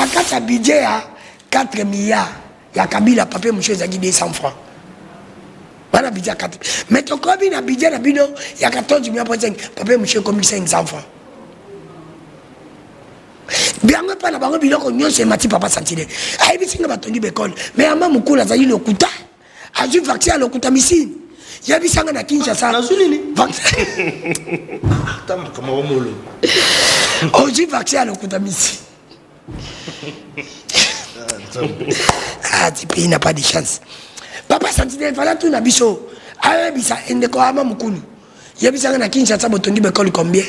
kati ya budget ya 4 milliards ya Kabila papier monsieur ezaki 200 francs bana budget 4 mais to kobi na budget na bino ya 14 milliards papier monsieur comme 500 francs bien pas na bango biloko nyonso emati papa Santide ayebi singa batongi bekole mais ama mukula azali lokuta azu vaccin à lokuta misini yabi sanga na Kinshasa na zulini vaccin tamba kama wamolo ozu vaccin à lokuta misini ah ce pays n'a pas de chance papa Santide fala tout na biso ayebi sa endeko ama mukulu yabi sanga na Kinshasa botongi bekole combien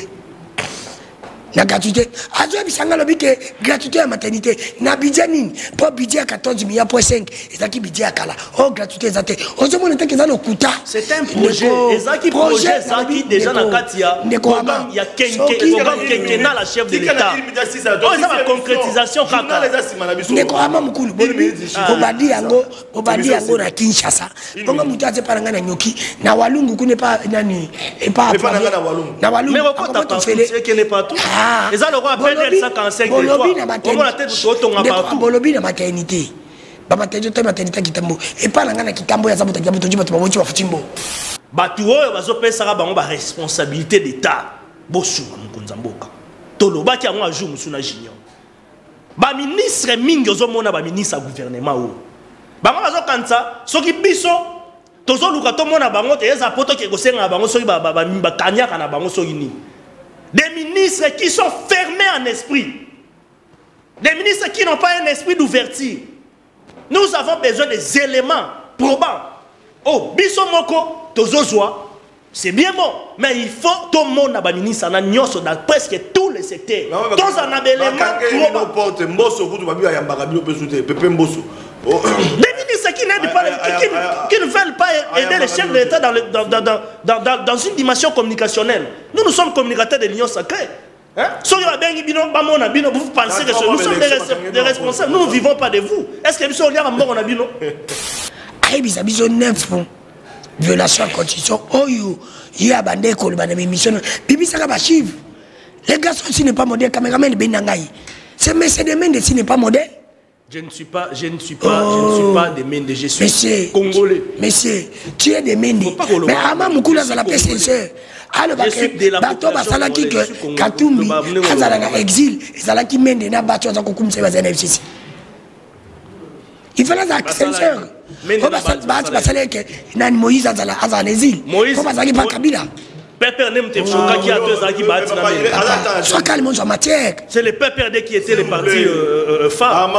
na gratuité azo bisanga lobi ke gratuité ya maternité na budget nini pour budget 14 milliards pour 5 ezaki budget akala oh gratuité ezate ozo mona te kezalo kuta c'est un projet ezaki projet ezaki déjà na katia programme ya kenke na la chef de l'état oh ça va concrétisation kaka ndeko ama mukulu bobadi yango na Kinshasa bongo mutu ate paranga na nyoki na walungu kune pa nani et pas na walungu mais okota pas c'est que n'est pas tout. Les gens auront appelé 145 de fois. Comment la tête de ton partout? Bolobi na maternité. Ba maternité maternité kitambo. Et pas na kitambo ya zabuta kitambo tonji bato babochi bafutimbo. Batu oyo bazopesa bango ba responsabilité d'état. Bosu mukonza mboka. Toloba ki yango ajour musuna junior. Ba ministre mingi ozomona ba ministre gouvernement o. Bango bazokanza soki biso tozo luka to mona bango te eza poto ke kosenga bango soki ba kanyaka na bango soki ni. Des ministres qui sont fermés en esprit. Des ministres qui n'ont pas un esprit d'ouverture. Nous avons besoin des éléments probants. Oh, Bissomoko, Tozozwa, c'est bien bon. Mais il faut tout le monde a ministre dans presque tous les secteurs. Tous en a des éléments probants. Des ministres qui n'aident pas, qui ne veulent pas aider les chefs de l'État dans une dimension communicationnelle. Nous sommes communicateurs de l'Union sacrée. Vous pensez que nous sommes des responsables. Nous ne vivons pas de vous. Est-ce que nous sommes morts en Abino? Ils ont 9 fonds. Violation de constitution. Oh, il y a bandé qui ont des missions. Bibi, ça va chiffre. Les gars, ce n'est pas modèle. Caméraman, c'est des mains de ce n'est pas modèle. Je ne suis pas des Méndés, je suis monsieur, congolais. Monsieur, tu es des Méndés. Mais Ama Moukoula a la paix sincère. Alors, bateau basalaki que Katumbi, Azalanga exil, Zalaki Méndé n'a battu à Kokoum, c'est la FCC. Il fallait la sincère. Basalé que Nan Moïse Azala en exil. Moïse, faut pas pas Kabila. Sois calme sur matière. C'est le PPRD qui était le parti phare.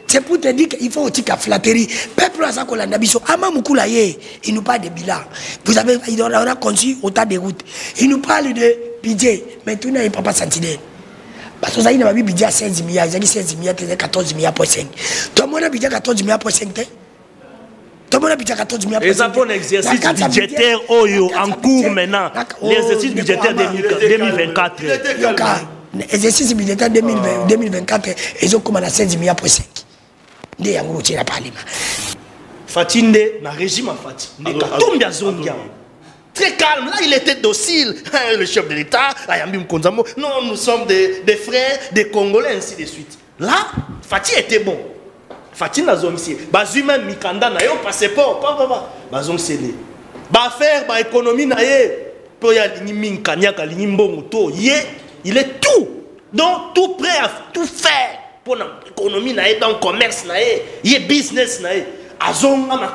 C'est pour te dire qu'il faut aussi qu'à flatterie. Peuple à ça qu'on a d'habitude. Ama Moukoula il nous parle de bilan. Vous avez, on a conçu autant de routes. Il nous parle de budget. Mais tout n'est pas Santide. Parce que ça y est, il y a budget 16 milliards, il y a 16 milliards, 14 milliards pour 5. Tout le monde a budget 14 milliards pour 5. Tout le monde a budget 14 milliards pour 5. Et ça pour l'exercice budgétaire en cours maintenant. L'exercice budgétaire 2024. L'exercice budgétaire 2024, ils ont commandé 16 milliards pour 5. Il y a un gros tir à parler. Fatinde, dans le régime en Fatinde. Très calme, là il était docile, le chef de l'État, non, nous sommes des frères, des Congolais, ainsi de suite. Là, Fatih était bon. Fatih n'a pas ici. Bazuma Mikanda n'a pas passeport, Bazom Séné. Faire économie n'a pas il est tout. Donc tout prêt à tout faire pour l'économie, dans le commerce, dans le business. Azong a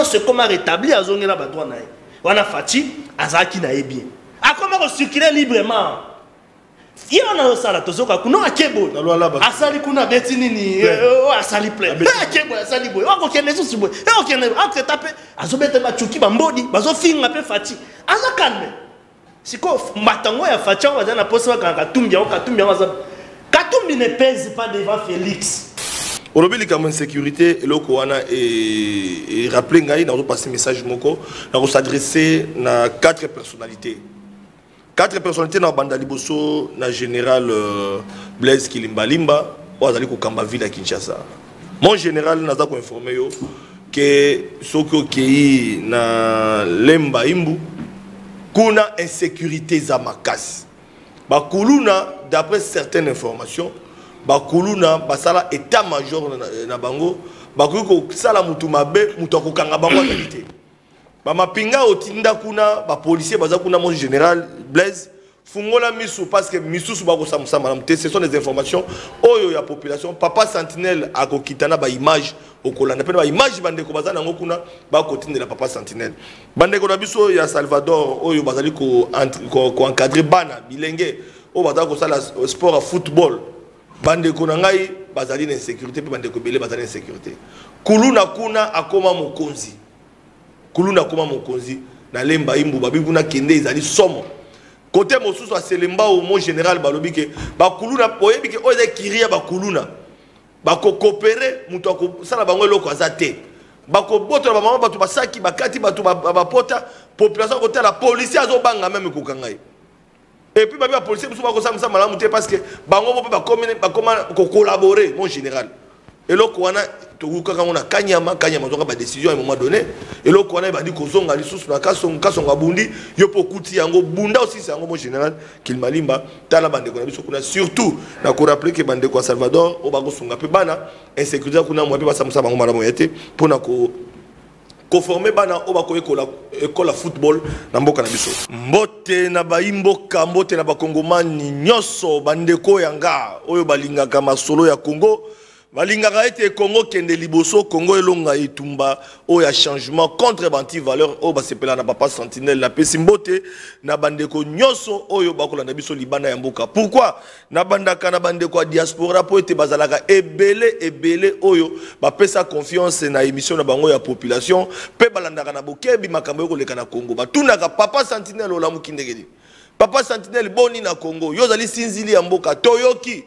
c'est comment rétablir Azong la badouane. On a Fatih, Azaki n'a bien. A comment circuler librement? Il y a un salato, non à Kebo. Asali kuna betinini, asali plein. Kebo, asali boy. On connaît ça, boy. On connaît. Entre taper, azobete machuki bambodi, bazo finga pe Fatih. Azakalme. Siko matango ya Fatih, on va na posa quand Katumbi, Katumbi ne pèse pas devant Félix. Aujourd'hui, comme sécurité, le Koana et rappelé Ngaï, nous avons passé un message moko, nous avons s'adressé à 4 personnalités. 4 personnalités dans Bandaliboso, dans général Blaise Kilimbalimba, ou Azali Kokamba Ville à Kinshasa. Mon général, nous avons informé que soko kei na lemba imbu kuna insécurité za makasi bakuluna d'après certaines informations bakuluna basala état major na bango bakuko sala mutu mabe mutu akokanga bango qualité ba mapinga otinda kuna ba policier baza kuna mon général Blaise fungola misu parce que misusu bako samusa malam te ce sont des informations oyo ya population papa sentinelle akokitana ba image okolanda pe ba image bande ko bazana ngo kuna ba kotindela papa sentinelle bande ko na biso ya Salvador oyo bazali ko encadrer bana bilenge o bazali ko sala sport à football bande ko na ngai bazali na insécurité pe bande ko belé bazali na insécurité kuluna kuna akoma mokonzi kuluna koma mokonzi na lemba imbu babibuna kende ezali somo côté mosusu aselemba au mon général balobi ke bakuluna oyebi ke oza kiria bakuluna bako coopérer mutu akosala bango eloko aza te bako botola bamama bato basaki bakati bato bapota population côté la police azobanga même kokangai et puis babi ba policier musu bakosala malamu te parce que bango bo bakoma collaborer mon général eloko wana tokukaka ngona kanyama toka ba décision à un moment donné eloko wana bandi kozonga lisusu na kasonga bundi yo pokuti yango bunda aussi c'est yango mon général Kilmalimba tala bande ko na biso kuna surtout na ko rappeler que bande ko Salvador o bako sunga pe bana insécurité kuna mo pe basamusa bango malamu yete pona ko conformer bana o bako école football na mboka na biso mbote na baimboka mbote na bakongomani nyoso bande ko yanga oyo balingaka masolo ya Congo balingaka ete Congo kende liboso Congo elonga etumba o ya changement contre banti valeur o basepela na papa sentinelle la pesi mbote na bandeko nyoso oyo bakolanda biso libana ya mboka pourquoi na bandaka na bandeko diaspora po ete bazalaka ebele oyo bapesa confiance na émission na bango ya population pe balandaka na bokebi makambo yokoleka na Congo batunaka papa sentinelle ola mukindekeli papa sentinelle boni na Congo yozali sinzili ya mboka toyoki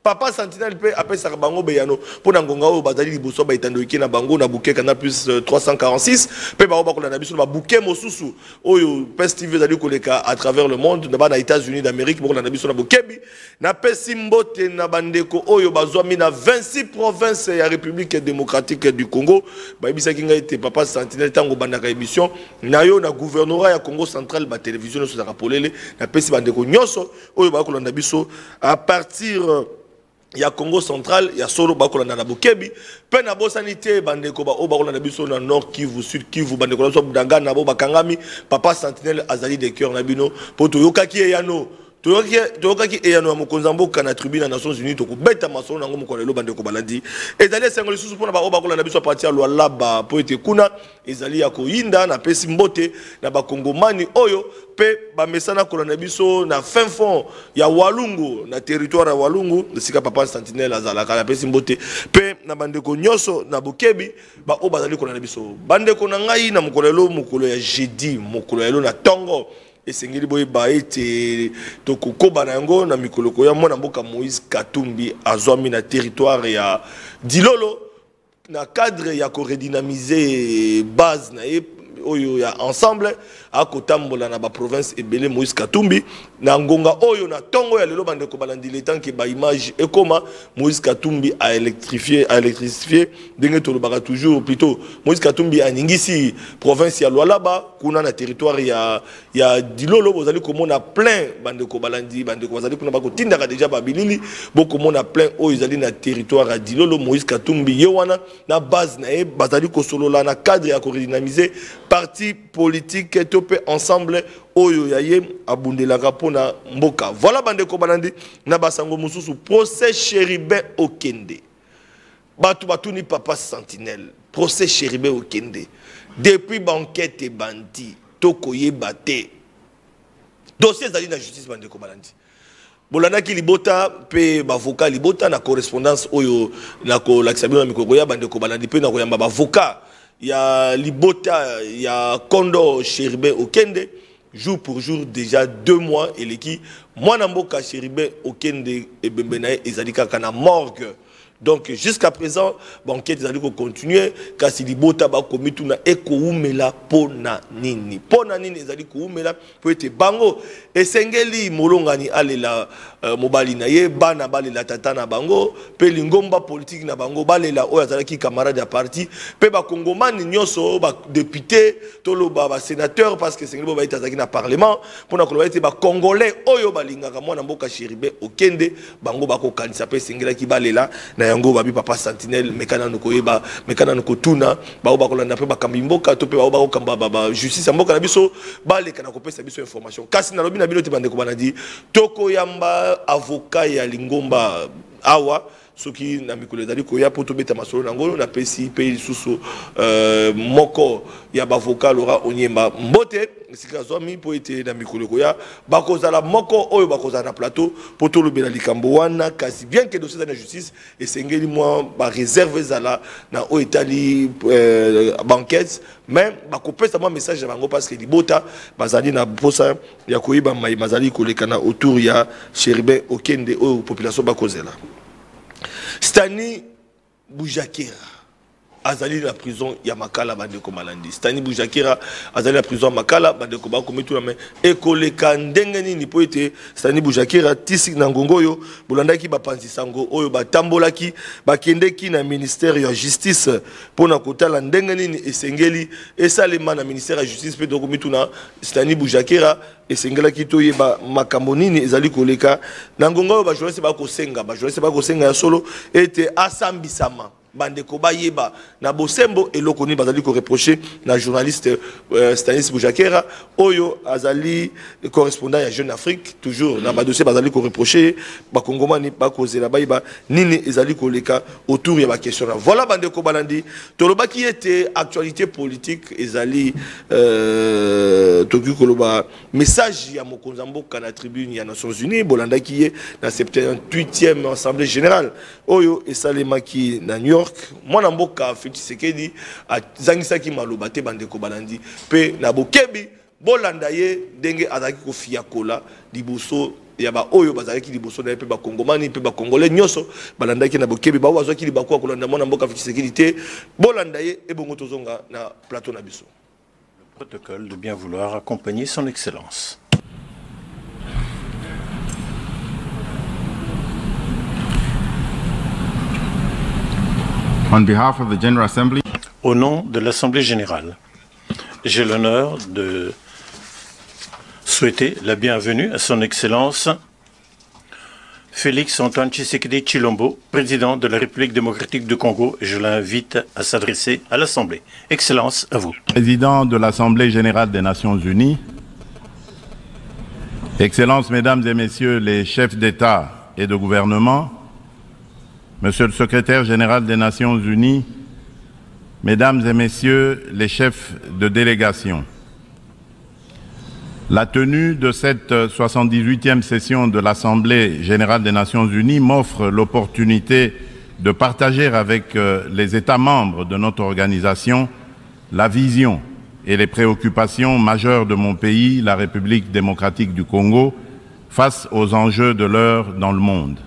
papa sentinelle pe apesa bango beyano pona ngonga o bazali liboso ba itandoki na bango na bouquet canal plus 346 pe ba ba kolanda biso ba bouquet mosusu oyo pes TV zali koleka à travers le monde na ba na États-Unis d'Amérique ba kolanda biso na bokebi na pesi mbote na bandeko oyo bazwami na 26 provinces ya République démocratique du Congo ba ibisa kinga ete papa sentinelle tango bandaka émission na yo na gouvernorat ya Congo central ba télévision so za rapolele na pesi bandeko nyoso oyo ba kolanda biso à partir ya Congo central ya solo bakolanda na bokebi pe na bosanité bandeko ba o bakolanda biso na nord Kivu sud Kivu bandeko so budanga na bo bakangami papa sentinelle azali de cœur na bino poto yokaki eyano toyokaki eyano ya mokonza mboka na tribune na Nations Unies to kubeta masolo nango mokolelo bandeko balandi ezali sengoli susu pona ba o bakolanda biso partir ya lwalaba po ete kuna ezali ya koyinda na pesi mbote na bakongomani oyo pe bamesana kolanda biso na fin fond ya Walungu na territoire ya Walungu sika papa sentinelle azalaka na pesi mbote pe na bandeko nyoso na bokebi ba o bazali kolanda biso bandeko na ngai na mokolo ya jeudi mokolo ya na tongo esengeli boye ba ete tokokoba na yango na mikoloko ya mwana mboka Moïse Katumbi azwami na territoire ya Dilolo na cadre ya ko redynamiser base na oyo ya ensemble akotambola na ba province ebele Moïse Katumbi na ngonga oyo na tongo ya lelo bande ko balandi le temps que ba image ekoma Moïse Katumbi a électrifié ndenge to lobaka toujours plutôt Moïse Katumbi a ningisi province ya Lualaba kuna na territoire ya Dilolo bozali komona plein bande ko balandi bande ko bazali kuna bako tindaka déjà ba bilili boko mona plein oyo zali na territoire ya Dilolo Moïse Katumbi yewana na base na e bazali ko solola na cadre ya ko redynamiser parti politique topé ensemble oyo yaye abundelaka pona mboka voilà bande ko balandi na basango mususu procès Chéribin Okende batu ni papa sentinelle procès Chéribin Okende depuis banquette bandi tokoye baté dossier zali na justice bande ko balandi bolanda ki libota pe bavocat libota na correspondance oyo na ko laksabino na mikoko ya bande ko balandi pe na ko yamba bavocat ya libota ya Kondo Chéribin Okende jour pour jour déjà 2 mois et qui moi na mboka Chéribin Okende et bembenae ezalika kana morgue Donc jusqu'à présent, l'enquête est continuer. Kasi libota ba komitu na eko umela pona nini. Pona nini ezali ko umela po ete bango esengeli molongani alela mobali na ye bana balela tata na bango pe lingomba politique na bango balela oyo azalaki camarade ya parti pe ba kongomani nyonso ba député tolo ba sénateur parce que sengeli ba itazaki na parlement pona ko ba ete ba congolais oyo balingaka mwana mboka Chéribin Okende bango ba ko kanisa pe sengela ki balela na yango babi papa sentinelle mekana nokoyeba mekana nokotuna ba ba kolanda pe ba kambimboka to pe ba ko kamba ba justice mboka na biso baleka na kopesa biso information kasi na lobi na bilote bande ko banadi toko yamba avocat ya lingomba awa soki na mikolo ezali koya po tobeta masolo nango na pesi pe susu moko ya bavocat Laura Onyemba mbote sika zomi po ete na mikolo koya bakozala moko oyo bakozala na plateau po tolobela likambo wana kasi bien que dossier de justice esengeli moi ba réserve ezala na o etali banquette mais bakopesa moi message ya bango parce que libota bazali na posa ya koyiba mai mazali kolekana autour ya Chéribin Okende oyo population bakozela. Stani Boujakira azali la prison ya Makala bandeko malandi. Stani Boujakira azali la prison Makala bandeko ba kometu na me ekoleka ndenge nini po ete Stani Boujakira tisi na ngongoyo bolandaki ba panzi sango oyo batambolaki bakendeki na ministère ya justice pona kotala ndenge nini esengeli esalema na ministère ya justice pe dokometu na Stani Boujakira esengelaki toyeba makambo nini ezali koleka na ngongoyo ba journaliste ba kosenga ya solo ete asambisama bandeko bayeba na bosembo eloko ni bazali ko reprocher na journaliste Stanis Boujakera oyo azali correspondant ya Jeune Afrique toujours na ba dossier bazali ko reprocher ba kongomani ba kozela bayeba nini ezali koleka autour ya ba question là voilà bandeko balandi tolobaki ete actualité politique ezali toki koloba message ya mokonza mboka na tribune ya Nations Unies bolandaki ye na 78e assemblée générale oyo esalemaki na New York mwana mboka Félix Tshisekedi azangisaki maloba te bandeko balandi pe na bokebi bolanda ye ndenge azaki kofia kola liboso ya ba oyo bazalaki liboso na pe ba kongomani pe ba congolais nyonso balandaki na bokebi ba wazaki libakwa kolanda mwana mboka Félix Tshisekedi te bolanda ye ebongo tozonga na plateau na biso. Le protocole de bien vouloir accompagner son excellence. On behalf of the General Assembly, au nom de l'Assemblée générale, j'ai l'honneur de souhaiter la bienvenue à son Excellence Félix Antoine Tshisekedi Tshilombo, président de la République démocratique du Congo, et je l'invite à s'adresser à l'Assemblée. Excellence, à vous. Président de l'Assemblée générale des Nations unies, Excellences, Mesdames et Messieurs les chefs d'État et de gouvernement, Monsieur le secrétaire général des Nations unies, Mesdames et Messieurs les chefs de délégation, la tenue de cette 78e session de l'Assemblée générale des Nations unies m'offre l'opportunité de partager avec les États membres de notre organisation la vision et les préoccupations majeures de mon pays, la République démocratique du Congo, face aux enjeux de l'heure dans le monde.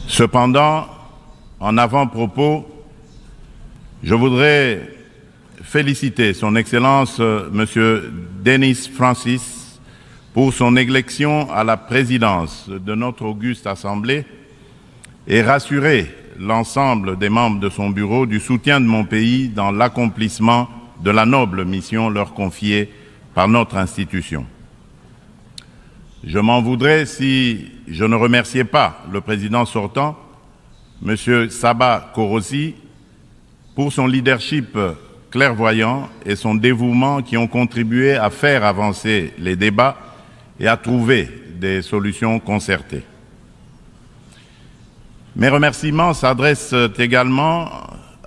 Cependant, en avant-propos, je voudrais féliciter son Excellence M. Denis Francis pour son élection à la présidence de notre auguste Assemblée et rassurer l'ensemble des membres de son bureau du soutien de mon pays dans l'accomplissement de la noble mission leur confiée par notre institution. Je m'en voudrais si je ne remerciais pas le président sortant, M. Saba Korosi, pour son leadership clairvoyant et son dévouement qui ont contribué à faire avancer les débats et à trouver des solutions concertées. Mes remerciements s'adressent également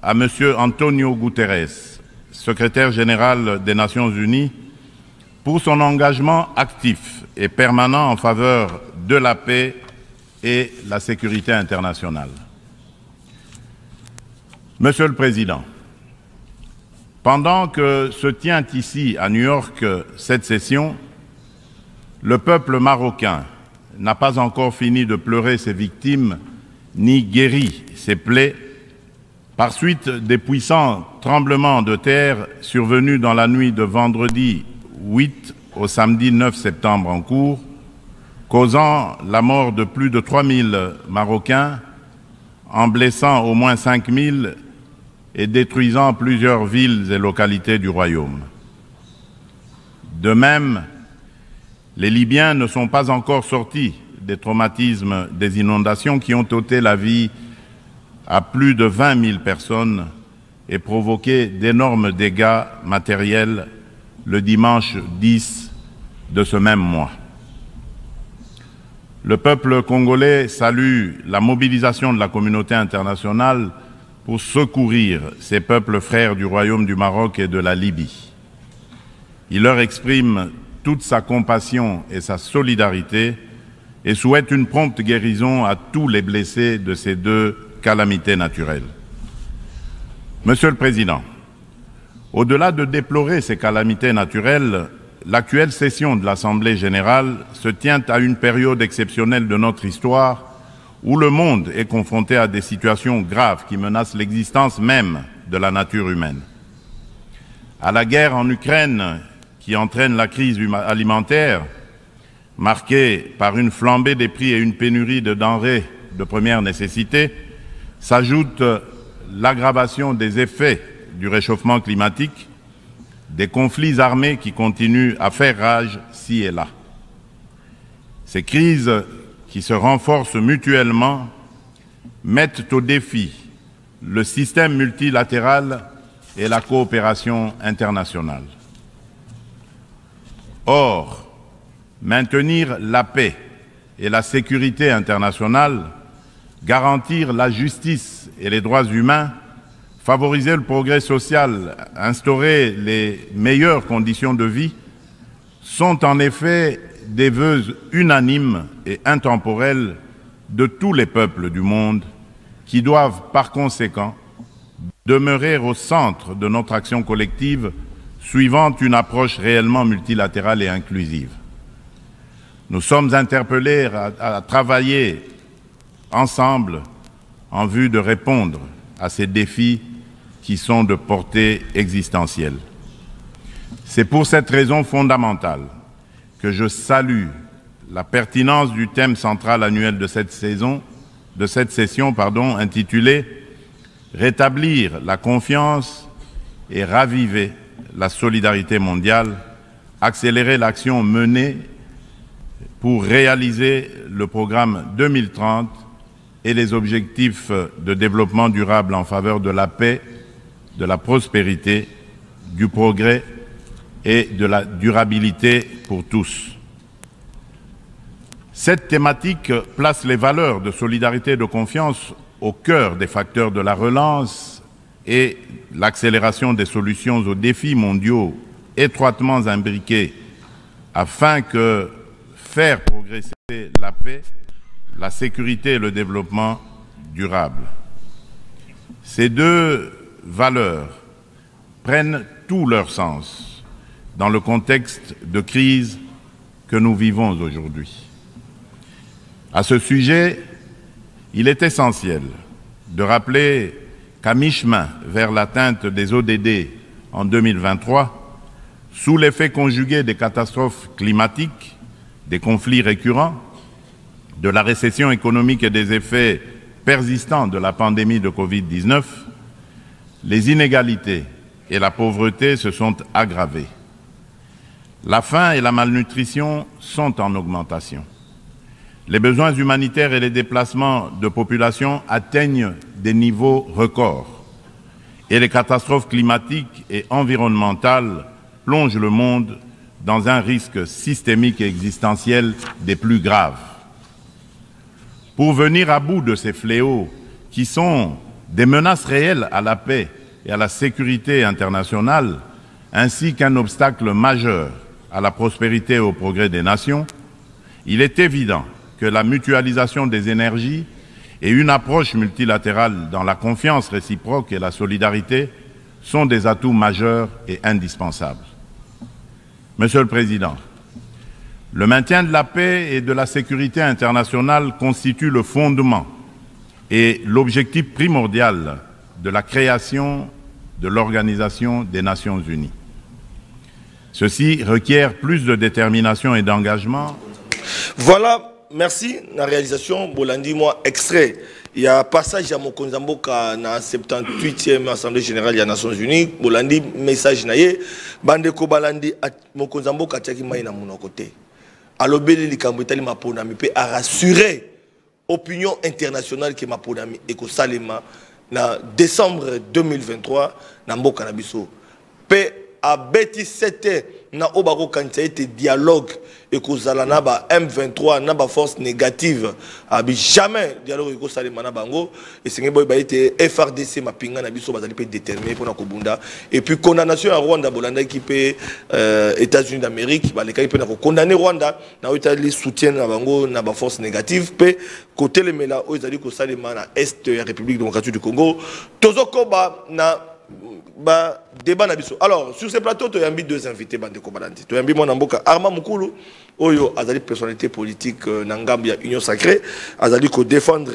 à M. Antonio Guterres, secrétaire général des Nations Unies, pour son engagement actif et permanent en faveur de la paix et la sécurité internationale. Monsieur le Président, pendant que se tient ici à New York cette session, le peuple marocain n'a pas encore fini de pleurer ses victimes ni guéri ses plaies par suite des puissants tremblements de terre survenus dans la nuit de vendredi 8 au samedi 9 septembre en cours, causant la mort de plus de 3000 Marocains, en blessant au moins 5000 et détruisant plusieurs villes et localités du royaume. De même, les Libyens ne sont pas encore sortis des traumatismes des inondations qui ont ôté la vie à plus de 20 000 personnes et provoqué d'énormes dégâts matériels le dimanche 10 de ce même mois. Le peuple congolais salue la mobilisation de la communauté internationale pour secourir ces peuples frères du Royaume du Maroc et de la Libye. Il leur exprime toute sa compassion et sa solidarité et souhaite une prompte guérison à tous les blessés de ces deux calamités naturelles. Monsieur le Président, au-delà de déplorer ces calamités naturelles, l'actuelle session de l'Assemblée générale se tient à une période exceptionnelle de notre histoire où le monde est confronté à des situations graves qui menacent l'existence même de la nature humaine. À la guerre en Ukraine qui entraîne la crise alimentaire, marquée par une flambée des prix et une pénurie de denrées de première nécessité, s'ajoute l'aggravation des effets du réchauffement climatique, des conflits armés qui continuent à faire rage ci et là. Ces crises qui se renforcent mutuellement mettent au défi le système multilatéral et la coopération internationale. Or, maintenir la paix et la sécurité internationale, garantir la justice et les droits humains, favoriser le progrès social, instaurer les meilleures conditions de vie, sont en effet des vœux unanimes et intemporels de tous les peuples du monde qui doivent par conséquent demeurer au centre de notre action collective suivant une approche réellement multilatérale et inclusive. Nous sommes interpellés à travailler ensemble en vue de répondre à ces défis qui sont de portée existentielle. C'est pour cette raison fondamentale que je salue la pertinence du thème central annuel de cette session, intitulé « Rétablir la confiance et raviver la solidarité mondiale, accélérer l'action menée pour réaliser le programme 2030 et les objectifs de développement durable en faveur de la paix, de la prospérité, du progrès et de la durabilité pour tous. » Cette thématique place les valeurs de solidarité et de confiance au cœur des facteurs de la relance et l'accélération des solutions aux défis mondiaux étroitement imbriqués afin que faire progresser la paix, la sécurité et le développement durable. Ces deux valeurs prennent tout leur sens dans le contexte de crise que nous vivons aujourd'hui. À ce sujet, il est essentiel de rappeler qu'à mi-chemin vers l'atteinte des ODD en 2023, sous l'effet conjugué des catastrophes climatiques, des conflits récurrents, de la récession économique et des effets persistants de la pandémie de Covid-19, les inégalités et la pauvreté se sont aggravées. La faim et la malnutrition sont en augmentation. Les besoins humanitaires et les déplacements de population atteignent des niveaux records. Et les catastrophes climatiques et environnementales plongent le monde dans un risque systémique et existentiel des plus graves. Pour venir à bout de ces fléaux qui sont des menaces réelles à la paix et à la sécurité internationale, ainsi qu'un obstacle majeur à la prospérité et au progrès des nations, il est évident que la mutualisation des énergies et une approche multilatérale dans la confiance réciproque et la solidarité sont des atouts majeurs et indispensables. Monsieur le Président, le maintien de la paix et de la sécurité internationale constitue le fondement est l'objectif primordial de la création de l'Organisation des Nations Unies. Ceci requiert plus de détermination et d'engagement. Voilà, merci. La réalisation, Bolandi, moi, extrait. Il y a un passage à Mokonzamboka dans la 78e Assemblée Générale des Nations Unies. Bolandi, message naye. Bandeko Balandi, Mokonzamboka, Tchaki Maïna, mon côté. Alors, Beli Likambitali Maponami, peut rassurer l'opinion internationale que Maponami et que Salema, en décembre 2023, dans Mboka Nabiso. Peut à bêti 7 na obako quand ça a été dialogue et que zalana ba M23 na ba force négative abi jamais dialogue ko salema na bango et c'est boy ba été FRDC ma pinga na biso bazali pe déterminé pour na kobunda et puis condamnation à Rwanda bolanda qui peut États-Unis d'Amérique ba les cas peut na condamner Rwanda na Italie soutien na bango na ba force négative pe côté les mela o ezali ko salema na est ya République démocratique du Congo tozoko ba na ba débat na biso. Alors sur ce plateau tu as mis deux invités bandeko balandi. Tu as mis mon amboka Armand Mukulu oyo azali personnalité politique nangamba ya Union Sacrée azali ko défendre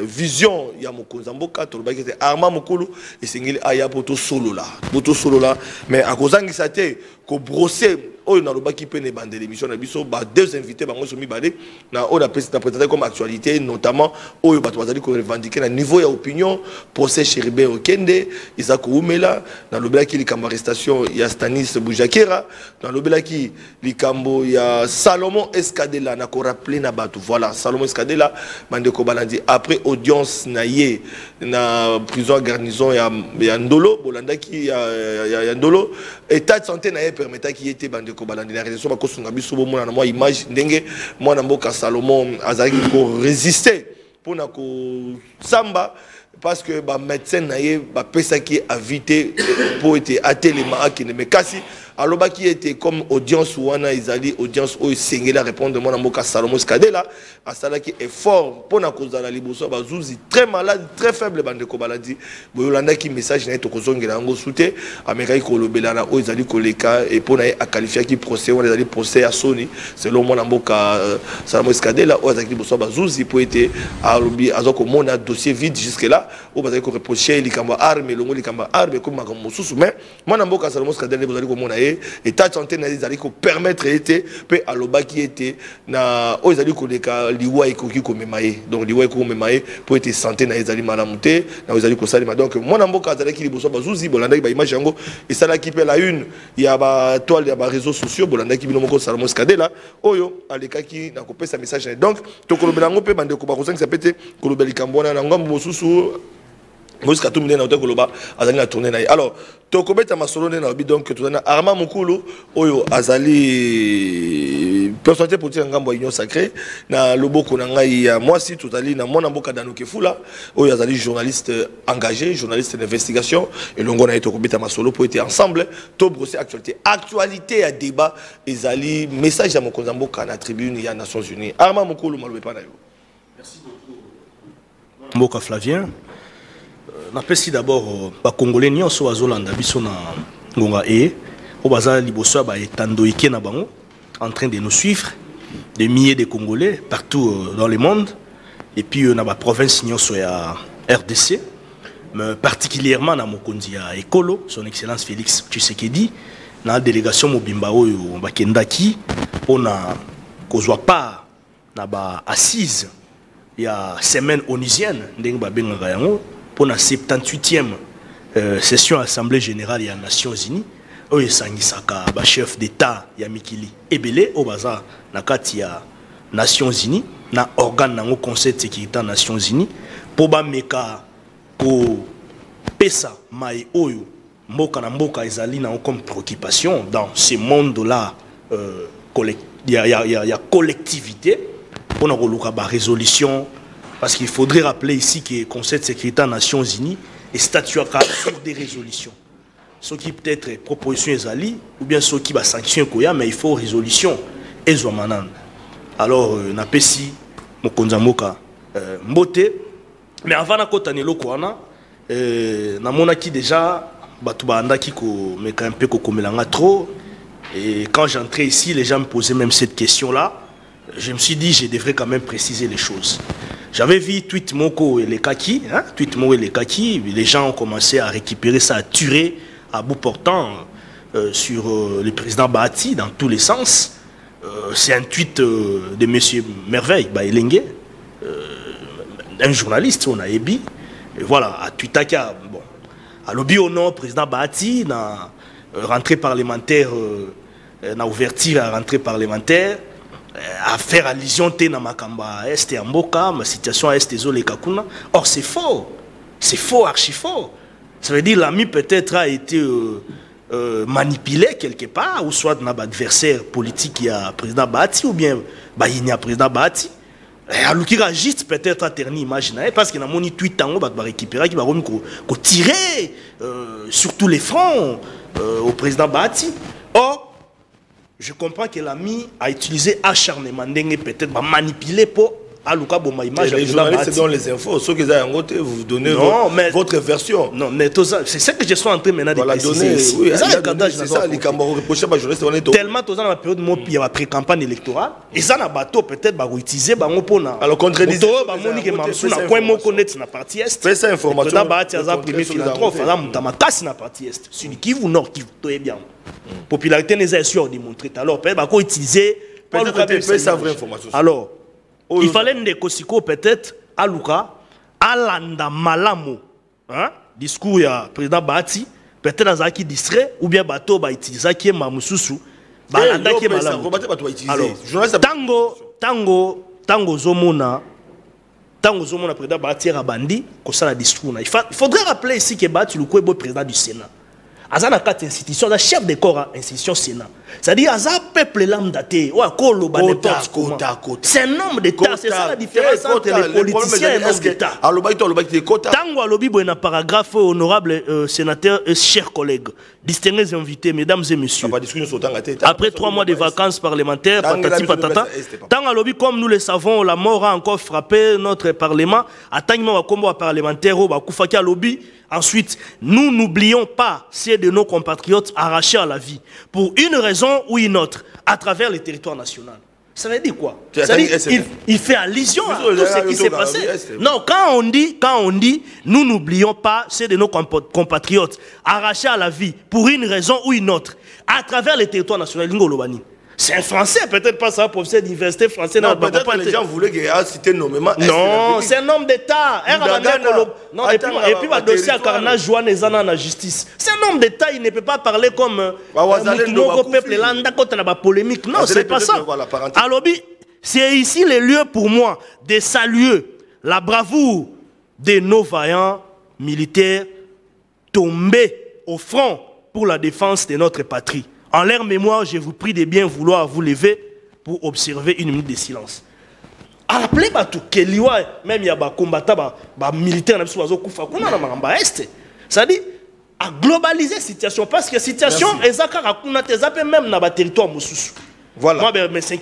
vision ya Mokonzamboka to lobaki Armand Mukulu et singili aya poto solo là mais à kozangisa te ko brosser oyo na lobaki pe ne bande l'émission na biso ba deux invités bango somi balé na on a présenté comme actualité notamment oyo bato bazali ko revendiquer na niveau ya opinion procès Chéribert Okende Isaac Oumela na lobaki likambo arrestation ya Stanis Boujakera na lobaki likambo ya Salomon Escadela na ko rappeler na bato voilà Salomon Escadela bandeko balandi après audience na ye na prison garnison ya Ndolo bolandaki ya Ndolo état de santé na ye permettait qu'il était bandeko balandi na réalisation ba kosunga biso bo mona na moi image ndenge mwana mboka Salomon azali ko résister pour na ko samba parce que ba médecin na ye ba pesa qui éviter pour être atelema akine mais kasi aloba qui était comme audience wana izali audience o sengela répondre mwana mboka Salomon Skadela asala qui est fort pour na kozala liboso ba zuzi très malade très faible bandeko baladi boyolanda qui message na to kozongela ngo soute amerika ko lobela na o izali koleka et pour na a qualifier qui procès wana izali procès à Sony selon mwana mboka Salomon Skadela o azali liboso ba zuzi pour être alobi azoko mona dossier vide jusque là o bazali ko reprocher likamba arme longo likamba arme comme makambo susu mais mwana mboka Salomon Skadela bozali ko mona état de santé na ezali ko permettre été pe aloba qui était na o ezali ko leka liwa ekoki ko memaye donc liwa ekoki ko memaye pour être santé na ezali malamu te na ezali ko salima donc mwana mboka azali ki liboso bazuzi bolanda ba image yango esala ki pe la une ya ba toile ya ba réseaux sociaux bolanda ki bino moko Salomon Skadela oyo aleka ki na ko pesa message donc to ko lobela ngo pe bande ko ba ko sangisa pete ko lobela kambona na ngambo mosusu Moïse tout na hotel koloba azali na tourner na alors tokobeta masolo na obi donc tozana Armand Mukulu oyo azali personnalité politique ngambo Union Sacrée na loboko na ngai ya moi si tozali na mona mboka Danuke Fula oyo azali journaliste engagé journaliste d'investigation et longo na tokobeta masolo pour être ensemble to brosser actualité ya débat ezali message ya Mokonzamboka na tribune ya Nations Unies Armand Mukulu malobe pa na yo. Merci beaucoup Mboka Flavien. Napesi d'abord ba congolais nyonso azolanda biso na ngonga o baza liboso ba etandoike na bango en train de nous suivre des milliers de congolais partout dans le monde et puis na ba province nyonso ya RDC mais particulièrement na mokonzi ya ekolo son excellence Félix Tshisekedi na délégation mobimba oyo bakendaki pona kozwa pas na ba assise ya semaine onusienne ndenge ba bengaka yango pour la 78e session Assemblée Générale des Nations Unies, où il s'angisaka chef d'État ya Mikili Ebele au baza na kati ya Nations Unies, na organe na Conseil de sécurité des Nations Unies, pour ba meka ko pesa mai oyo mboka na mboka ezali na comme préoccupation dans ce monde-là il y a collectivité pour na koluka ba résolution. Parce qu'il faudrait rappeler ici que le Conseil de sécurité des Nations Unies est statué sur des résolutions. Ce qui peut être proposition ezali ou bien ce qui va sanctionner koya mais il faut résolution ezomanan. Alors na pesi Mokonzamboka mbote mais avant na kota neloko wana na monaki déjà batu bandaki ko meka un peu ko komelanga trop et quand j'entrais ici les gens me posaient même cette question là. Je me suis dit je devrais quand même préciser les choses. J'avais vu tweet Moko et les kaki, hein, tweet Moko et les kaki, les gens ont commencé à récupérer ça, à tuer à bout portant sur le président Bahati dans tous les sens. C'est un tweet de monsieur Merveille, Baelengue, un journaliste, on a ébi, et voilà, à Twitaka, bon, à l'objet au nom, président Bahati, dans rentrée parlementaire, dans ouverture à rentrée parlementaire, à faire allusion à Makamba Est et Amboka, ma situation Est et Zole Kakuna. Or, c'est faux, archi faux. Ça veut dire l'ami peut-être a été manipulé quelque part, ou soit dans l'adversaire politique qui a président Bahati, ou bien il y a président Bahati. Alors qu'il a juste peut-être à terni, imaginez, parce qu'il a mon tweet tango, va récupérer, qui va tirer sur tous les fronts au président Bahati. Or, je comprends que l'ami a utilisé acharnement, peut-être manipuler pour Aluka Boma image. Les journalistes donnent les infos, ceux qui ont vous donnez votre version. Non, mais c'est ce que je suis en train maintenant de préciser. Oui, c'est ça, les Camerounais reprochent pas journalistes. Tellement dans la période où il y a la pré-campagne électorale, et ça n'a bateau peut-être utiliser alors contre les Monique Mamsou n'a point mot connaître na partie est. Fais ça information. Dans Bahati Aza premier philanthrope, dans ma casse na partie est. Sur le Kivu Nord qui est bien. Popularité n'est pas sûre de montrer. Alors peut-être utiliser fais ça vraie information. Alors il fallait ndekosiko peut-être à Luka, à Landa Malamo, hein? Discours ya président Bahati, peut-être dans un qui distrait ou bien bateau ba utiliser qui est Mamoussou, balanda qui est Malamo. Alors tango zomona président Bahati Rabandi, comme ça la discours. Il faudrait rappeler ici que Bahati Luko est le président du Sénat. Azana quatre institutions, la chef de corps institution Sénat. C'est-à-dire Aza peuple lambda té, ou akolo ba c'est un homme d'État, c'est ça la différence entre les politiciens et les hommes d'État. Tango alobi boena paragraphe honorable sénateur et chers collègues, distingués invités, mesdames et messieurs. Après 3 mois de vacances parlementaires, patati patata, Tango alobi comme nous le savons, la mort a encore frappé notre parlement. Attendement combo parlementaire au bakufaki alobi. Ensuite, nous n'oublions pas ceux de nos compatriotes arrachés à la vie, pour une raison ou une autre, à travers le territoire national. Ça veut dire quoi? Ça veut dire, il fait allusion à tout ce qui s'est passé. Non, quand on dit, nous n'oublions pas ceux de nos compatriotes arrachés à la vie, pour une raison ou une autre, à travers le territoire national. C'est un Français, peut-être pas ça, professeur d'université français. Non, peut-être que les gens voulaient qu'il ait cité nommément. Non, c'est un homme d'État. Non, et puis, le dossier à Carnage, Joanne la justice. C'est un homme d'État, il ne peut pas parler comme le peuple landa contre la polémique. Non, c'est pas ça. Alors, c'est ici le lieu pour moi de saluer la bravoure de nos vaillants militaires tombés au front pour la défense de notre patrie. En leur mémoire, je vous prie de bien vouloir vous lever pour observer une minute de silence. Rappelez tout que l'IWA, même il y a des combattants, des militaires, c'est-à-dire à globaliser la situation. Parce que la situation est même dans le territoire moussous. Voilà. Moi, mais c'est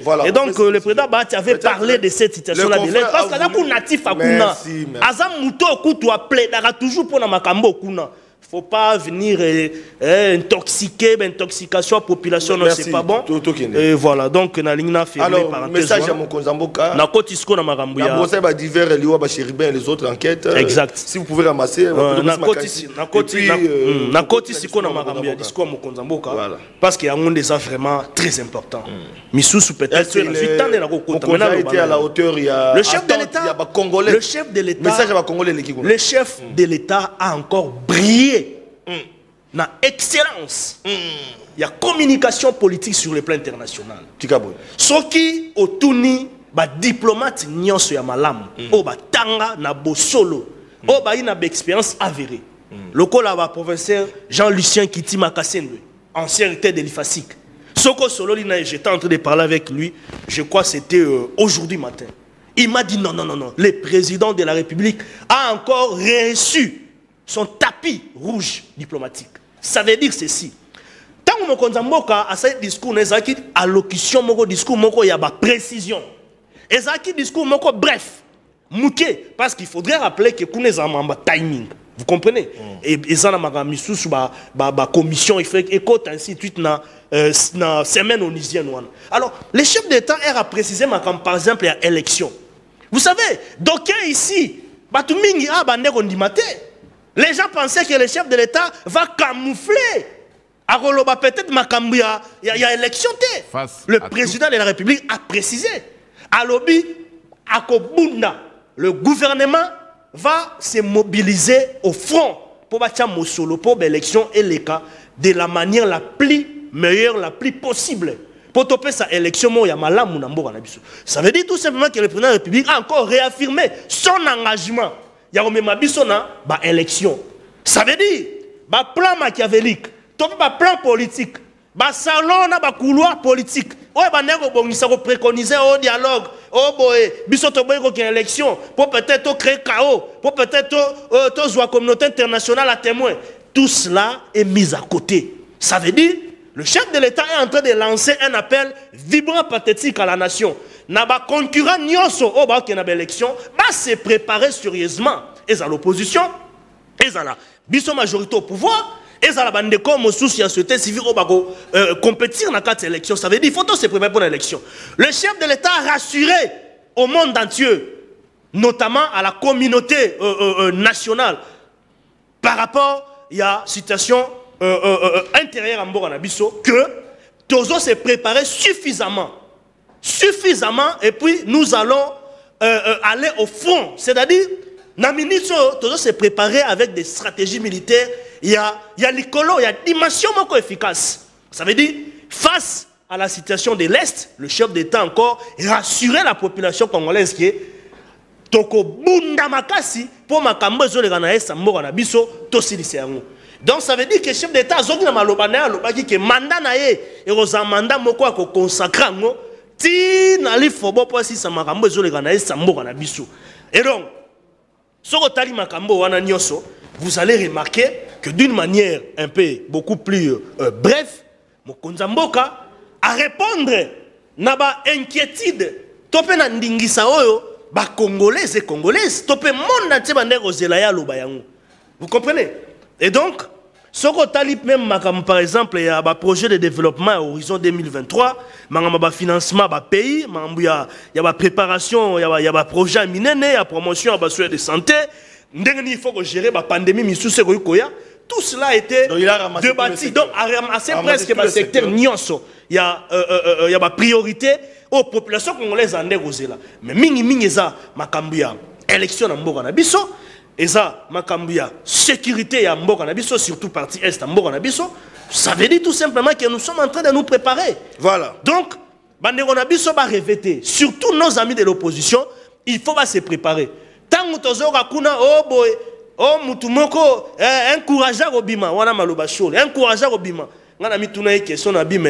voilà. Et donc, le président Bahati avait parlé de cette situation-là. Parce qu'il y a des natifs à Kuna. Azam Mouto Koutou a plaidé toujours pour Namakambo Kuna. Il ne faut pas venir intoxiquer, intoxication à la population, non, c'est pas bon. Et voilà, donc, on a fait alors, message à mon Konzamboka. Na kotisko na marambuya. Na bossa ba divers liwa ba chéribin et les autres enquêtes. Exact. Si vous pouvez ramasser. Na kotisko na marambuya discours mon Konzamboka. Parce qu'il y a un des vraiment très important. Misusu peut-être a été à la hauteur, il y a le chef de l'État. Le chef de l'État. Message à Congolais. Le chef de l'État a encore brillé. Na excellence. Il y a communication politique sur le plan international. Ce qui otuni ba diplomate nyonso ya malamu o ba tanga na bosolo o ba ina expérience avérée. Le ba professeur Jean-Lucien Kiti Makasendwe, ancien recteur de l'IFASIC. Soko Sololina, j'étais en train de parler avec lui, je crois que c'était aujourd'hui matin. Il m'a dit non, le président de la République a encore reçu son tapis rouge diplomatique. Ça veut dire ceci. Tant que Mokonzamboka a ce discours, il y a allocution, discours, il y a précision. Il y a discours, bref, mouké, parce qu'il faudrait rappeler que nous avons un timing. Vous comprenez? Et ils ont une commission, il fait écoute ainsi de suite dans la semaine onisienne. Alors, les chefs d'État ont précisé, par exemple, il y a élection. Vous savez, d'aucuns ici, Batumingi a bandé kondimate. Les gens pensaient que le chef de l'État va camoufler. Aroloba peut-être Makambia, il y a élection. Le président de la République a précisé. Alobi, Akobunda, le gouvernement va se mobiliser au front pour battre Mosolo pour l'élection et les cas de la manière la plus meilleure, la plus possible. Pour topper sa élection, ça veut dire tout simplement que le président de la République a encore réaffirmé son engagement. Il y a même élection. Ça veut dire plan machiavélique, plan politique, salon, couloir politique. On va préconiser au dialogue, élection, pour peut-être créer chaos, pour peut-être la communauté internationale à témoin. Tout cela est mis à côté. Ça veut dire le chef de l'État est en train de lancer un appel vibrant, pathétique à la nation. Naba concurrent Nyonso au bas qui n'a pas élection, va se préparer sérieusement. Et à l'opposition, et à la biso majorité au pouvoir, et à la bande comme au souci à société civile au bago compétir dans quatre élections. Ça veut dire qu'il faut se préparer pour l'élection. Le chef de l'État a rassuré au monde entier, notamment à la communauté nationale, par rapport à la situation intérieure à Mboganabiso, que Tozo s'est préparé suffisamment, et puis nous allons aller au front. C'est-à-dire, Tozo s'est préparé avec des stratégies militaires. Il y a l'écolo, il y a dimension efficace. Ça veut dire, face à la situation de l'Est, le chef d'État encore rassurer la population congolaise qui est Toko Bunda Makasi pour Makambo Zoleganaes Mboganabiso Tosiliseango. Donc ça veut dire que le chef d'État a dit que le mandat nae et un mandat moko a consacré ti nali fobo pour si ça makambo zolegana sambo na biso. Et donc soko tali makambo wana nyoso, vous allez remarquer que d'une manière un peu beaucoup plus bref, Mokonza Mboka a répondre na ba inquiétude topé na ndingisa oyo ba congolais et congolaises topé monde entier ba ndeko zelaya lo bayango. Vous comprenez? Et donc, ce que même par exemple, il y a un projet de développement à horizon 2023, il y a un financement du pays, il y a une préparation, il y a un projet miné, il y a une promotion de santé, il faut gérer la pandémie, tout cela a été débattu. Donc, c'est presque le secteur Nyonso. Il y a une priorité aux populations congolaises en négocier. Mais mingi ça, Makambia, élection en Mboganabiso. Et ça, Makambia, sécurité à Mboganabiso, surtout partie Est à Mboganabiso, ça veut dire tout simplement que nous sommes en train de nous préparer. Voilà. Donc, Mboganabiso va répéter, surtout nos amis de l'opposition, il faut se préparer. Tant que nous avons oh boy, oh mutumoko, encourager Obima, wana maloba chole, encourager Obima. On a mis tout une question à Bima.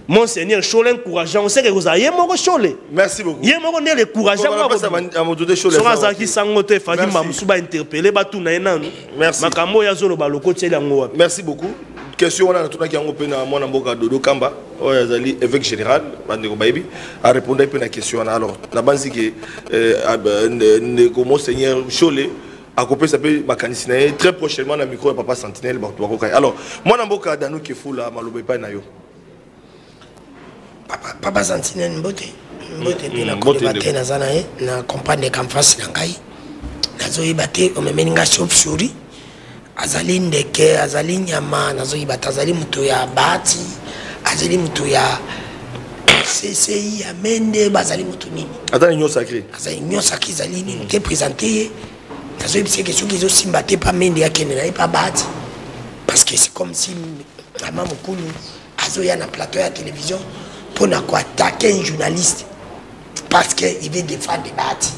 Monseigneur Chole encourageant, on sait que vous avez mon Chole. Merci beaucoup. Il y a mon encourageant. Merci beaucoup. Question on a tout qui a mon amboka Dodo Kamba, évêque général, a répondu à la question. Alors, la base que Monseigneur Chole a coupé s'appelle Makanisinae très prochainement dans le micro de Papa Sentinelle. Alors, mon amboka Danou qui fout la Malobepa Nayo. Papa Sentinelle mbote pe na kodebater na zana na comprendre qu'en face na ngai nazoyibate omemeninga chop shuri azali ndeke azali nyama nazoyibata azali muto ya bahati azali muto ya CCI ya mende bazali muto nini azali nyo sacré azali nini ke présenter nazoyibise question qu'ils ont simbaté pas mende ya kene na pas bahati parce que c'est comme si maman mukulu azoya na plateau ya télévision pour attaquer un journaliste parce qu'il veut défendre des bâtis.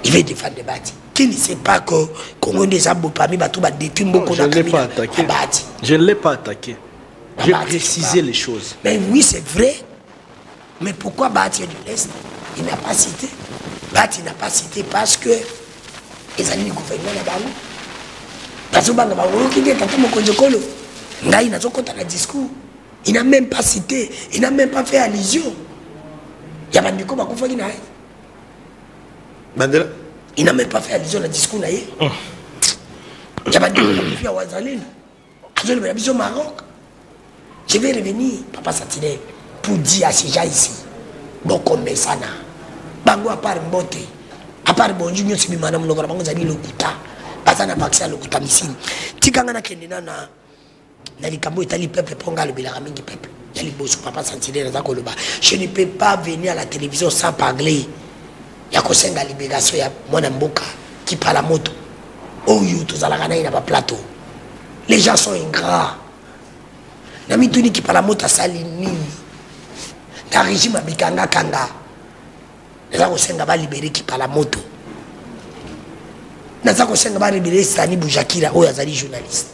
Il veut défendre des bâtis. Qui ne sait pas que Congo des Abou parmi Batou va détruire beaucoup de bâtis. Je ne l'ai pas attaqué. J'ai précisé les choses. Mais oui, c'est vrai. Mais pourquoi Bâti de l'Est? Il n'a pas cité. Bâti n'a pas cité parce que les amis du gouvernement là-bas. Parce que il n'a même pas cité, il n'a même pas fait allusion. Il y a Bandiko Bakoufaki Naï. Mandela. Il n'a même pas fait allusion à la discours Naï. Il y a Bandiko Bakoufaki à Ouazalène. Au Maroc. Je vais revenir, Papa Sentinelle, pour dire à ces gens ici, bon, comme ça, bango à part mbote à part bonjour nous c'est madame le bango zali lokuta basa na vaccin lokuta misine tikanga na kendena na likambo etali peuple ponga le bilaka mingi peuple yali bosso papa sentire na zakoloba je ne peux pas venir à la télévision sans parler ya kosenga libération ya mwana mboka qui parle la moto oh you tous à la gana na ba plateau les gens sont ingrats na mituni qui parle la moto sali nini na régime abikanga kanga les gens kosenga ba libérer qui parle la moto na zako senga ba libérer Sani Boujakira o yazali journaliste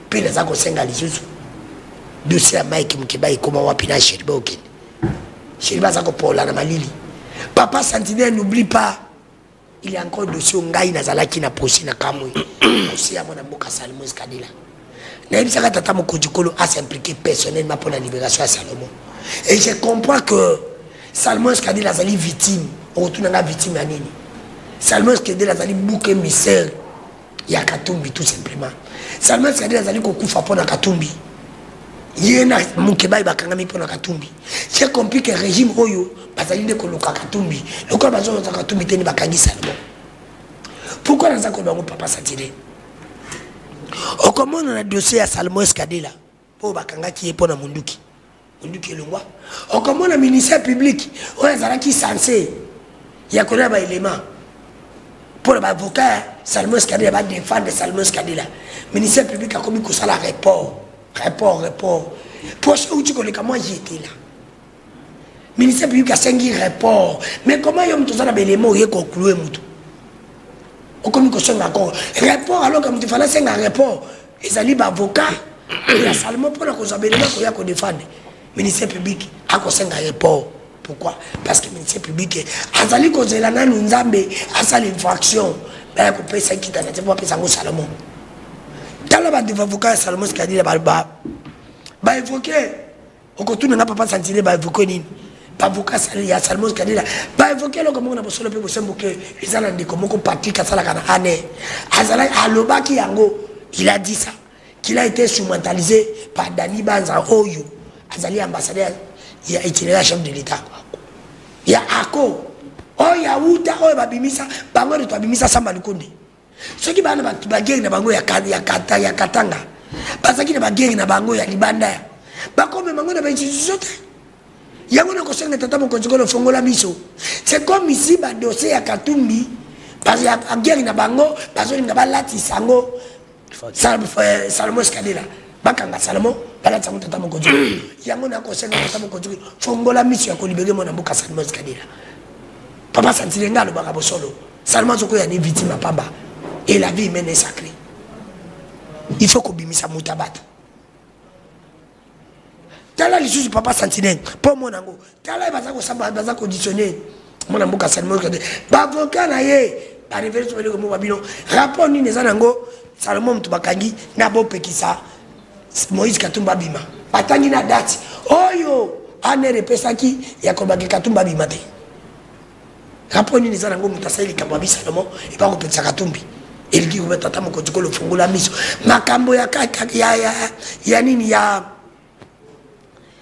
pe na zako senga lisusu dossier à Mike Mukeba et comment wapi na Sheriba okene Sheriba zako pola na malili papa Sentinelle n'oublie pas il y a encore dossier ngai na zalaki na procès na kamwe dossier à mon mboka Salomon Skadila na ibisaka tata Mokonjikolo a s'impliqué personnellement pour la libération à Salomon et je comprends que Salomon Skadila zali victime on retourne la victime à nini Salomon Skadila zali bouc émissaire ya Katumbi tout simplement Salomon Skadila zali kokufa pona Katumbi yena Mukeba bakangami pona Katumbi c'est compris que régime oyo bazali de koloka Katumbi lokwa bazo za Katumbi teni bakangi Salomon pourquoi naza ko bango papa Satire o comment on a dossier à Salomon Skadila po bakanga ki pona munduki longwa o comment le ministère public o ezala ki censé ya kola ba élément pour l'avocat Salomon Skadila va défendre Salomon Skadila ministère public a commis ça la rapport pour ce où tu connais comment j'étais là ministère public a 5 rapport mais comment yom tout ça na élément y conclure mutu o commis question encore rapport alors comme tu fallait 5 rapport ils allaient ba avocat et Salomon pour la cause élément ko ya ko défendre ministère public a ko 5 rapport pourquoi parce que ministère public azali ko zela na nzambe asali infraction ba ko pesa kitana te pour pesa ngo Salomon tala ba avocat Salomon Skadila ba évoquer au retour na papa Santile ba évoquer nini ba avocat ya Salomon Skadila ba évoquer le comment na bosolo pe bosemboke ezala ndeko moko Patrick asala kana ane azala alobaki yango il a dit ça qu'il a été instrumentalisé par Dani Banza Oyo azali ambassadeur il a été chef de l'état il y a ako oh ya uta oh babimisa bango de babimisa samba lukonde ceux qui bana ba guerre na bango ya katanga parce qu'il na ba guerre na bango ya libanda ba comme bango na ba institution yango na ko senga tata Mokonjikolo fongola miso c'est comme ici ba dossier ya Katumbi parce que la guerre na bango parce que nga ba lati sango Salomon Skadila bakanga Salomon balati sango tata Mokonjikolo yango na ko senga tata Mokonjikolo fongola miso ya ko libérer mon mboka Salomon Skadila papa Santile ngalo ba bosolo Salomon Zoko ya ni victime pamba et la vie humaine est sacrée il faut qu'on bimisa mutabata tala les choses papa Sentinelle pour mon ango tala bazako samba bazako conditionner mon mboka Salomon ba avocat na ye ba révéler sur le mot babino rapport ni neza nango Salomon Mtubakangi na bo pekisa Moïse Katumba bima batangi na date oyo ane repesaki ya kobaki Katumba bima te rapport ni neza nango mutasali kambabi Salomon et pas ko pekisa Katumbi il dit que tata Mokonjikolo fongola miso makambo ya nini ya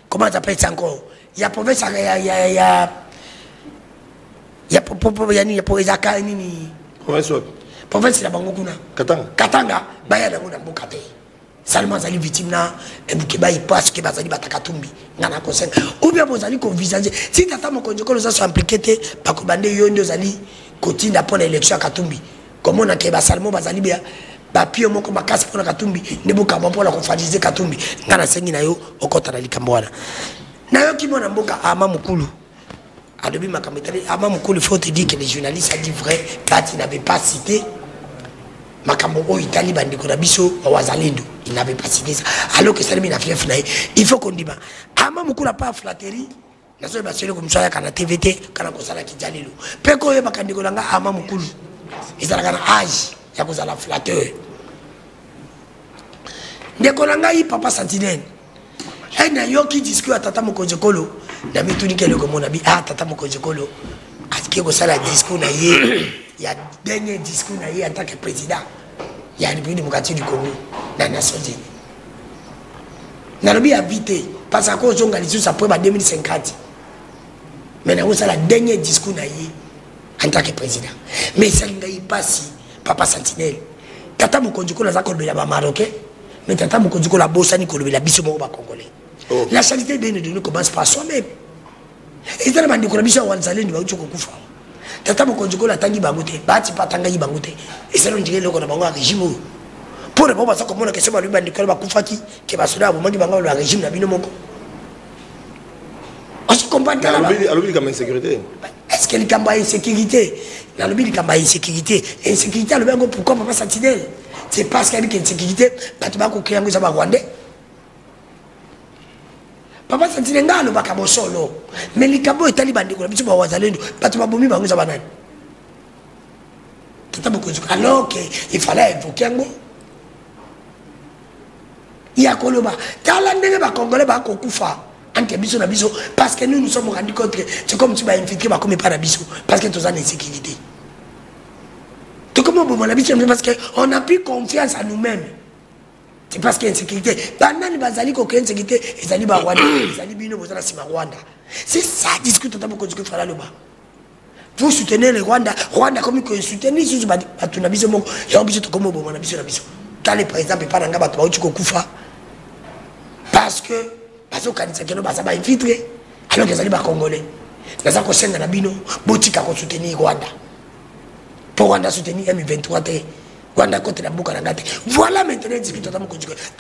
comment tu appelles ça encore ya province ya nini province la bango kuna Katanga baya na ngona mboka te Salomon zali victime na Mukeba il passe que bazali batakatumbi ngana ko senga ou bien bozali ko visager si tata Mokonjikolo za so impliqué te ba ko bande yo ndio zali kotinda pour l'élection à Katumbi comment on a créé Salomon bazali bia ba pio moko makasi pour Katumbi ne boka pour la confaliser Katumbi ngana sengi na yo okota na likambo wana na yo ki mona mboka ama mukulu adobi makametali ama mukulu faut te dire que les journalistes a dit vrai Bati n'avait pas cité makambo o Italie bandiko na biso wazalendo il n'avait pas cité ça alors que Salomon a fief na il faut qu'on dise ama mukulu pas flatterie na so ba sele ko msaya kana TVT kana ko sala kijalilo peko ye bakandiko langa ama mukulu ezalaka na âge ya kozala flatteur ndeko na ngai papa Sentinelle na yoki discours ya tata Mokonjikolo na mituni le komona bi tata Mokonjikolo atike kosala discours na ye ya dernier discours na ye en tant que président ya République démocratique du Congo na Nations Unies nalobi habité parce que ozonga lisusu après 2050 mais na kosala dernier discours na ye en tant que président. Mais ça ne pas si Papa Sentinelle. Tata Mokonjiko la zakol bela ba marocain, mais Tata Mokonjiko la bossa ni kolobela biso mo ba congolais. La charité de nous commence par soi-même. Et ça m'a dit que la biso wanzalé ni ba ucho kufa. Tata Mokonjiko la tangi bangote, bati patanga yi bangote. Et ça on dirait loko na bango régime. Pour le moment ça comme on que c'est ba lui ba ndikola ba kufaki ke ba soda ba mangi bango le régime na bino moko. On se comprend là. Alors il y a une sécurité. Est-ce qu'il y a une insécurité? Dans le but, il y a une insécurité. Insécurité, pourquoi Papa Sentinelle? C'est parce qu'il y a une insécurité. Papa Sentinelle, il y a Rwandais. Papa Sentinelle, il y a un solo. Mais les Cabo est taliban, il y a un Wazalendo. Papa Bomi, il y a un banane. Alors qu'il fallait évoquer un mot. Il y a un Koloba. Talandé, il y a un Congolais, il y a un Kokufa. Parce que nous sommes rendus compte que c'est comme si tu vas infiltrer comme pas Nabiso parce que tu as une insécurité. Tout comme on a parce qu'on a plus confiance en nous-mêmes. C'est parce qu'il y a une insécurité. Pendant les bazali qui ont une insécurité, ils allaient Rwanda, ils allaient bien au Rwanda. C'est ça discute totalement quand tu fais là-bas. Vous soutenez le Rwanda, Rwanda comme que soutenez si tu vas tu n'as pas mon, il y a un bisou comme on a bisou. Quand les présidents ne peuvent pas n'engager pas tu kufa parce que parce que ça va infiltrer alors que ça va congolais. Nous avons conseillé à Bino, Botika pour soutenir Rwanda. Pour Rwanda soutenir M23, Rwanda contre la Boukanangate. Voilà maintenant discuter totalement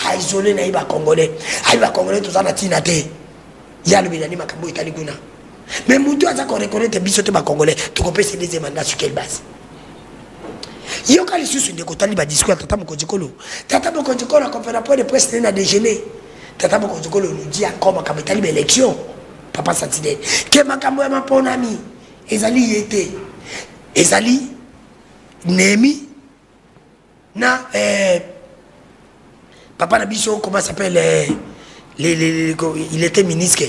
à isoler les Congolais. Les Congolais, tout ça, il y a le Bilani Makambo et Taliguna. Mais Moutou a reconnaître Bissote Congolais, tu comprends ces deux mandats sur quelle base? Il y a des choses de côté de discours à Tata Mokonjikolo. Tata Mokonjikolo a conféré un point de presse à déjeuner. Tata Mokonjikolo nous dit encore ma capitale élection. Papa Sentinelle. Que Makambo est mon ami. Ezali Yete. Ezali Nemi. Na Papa Nabiso, comment s'appelle il était ministre.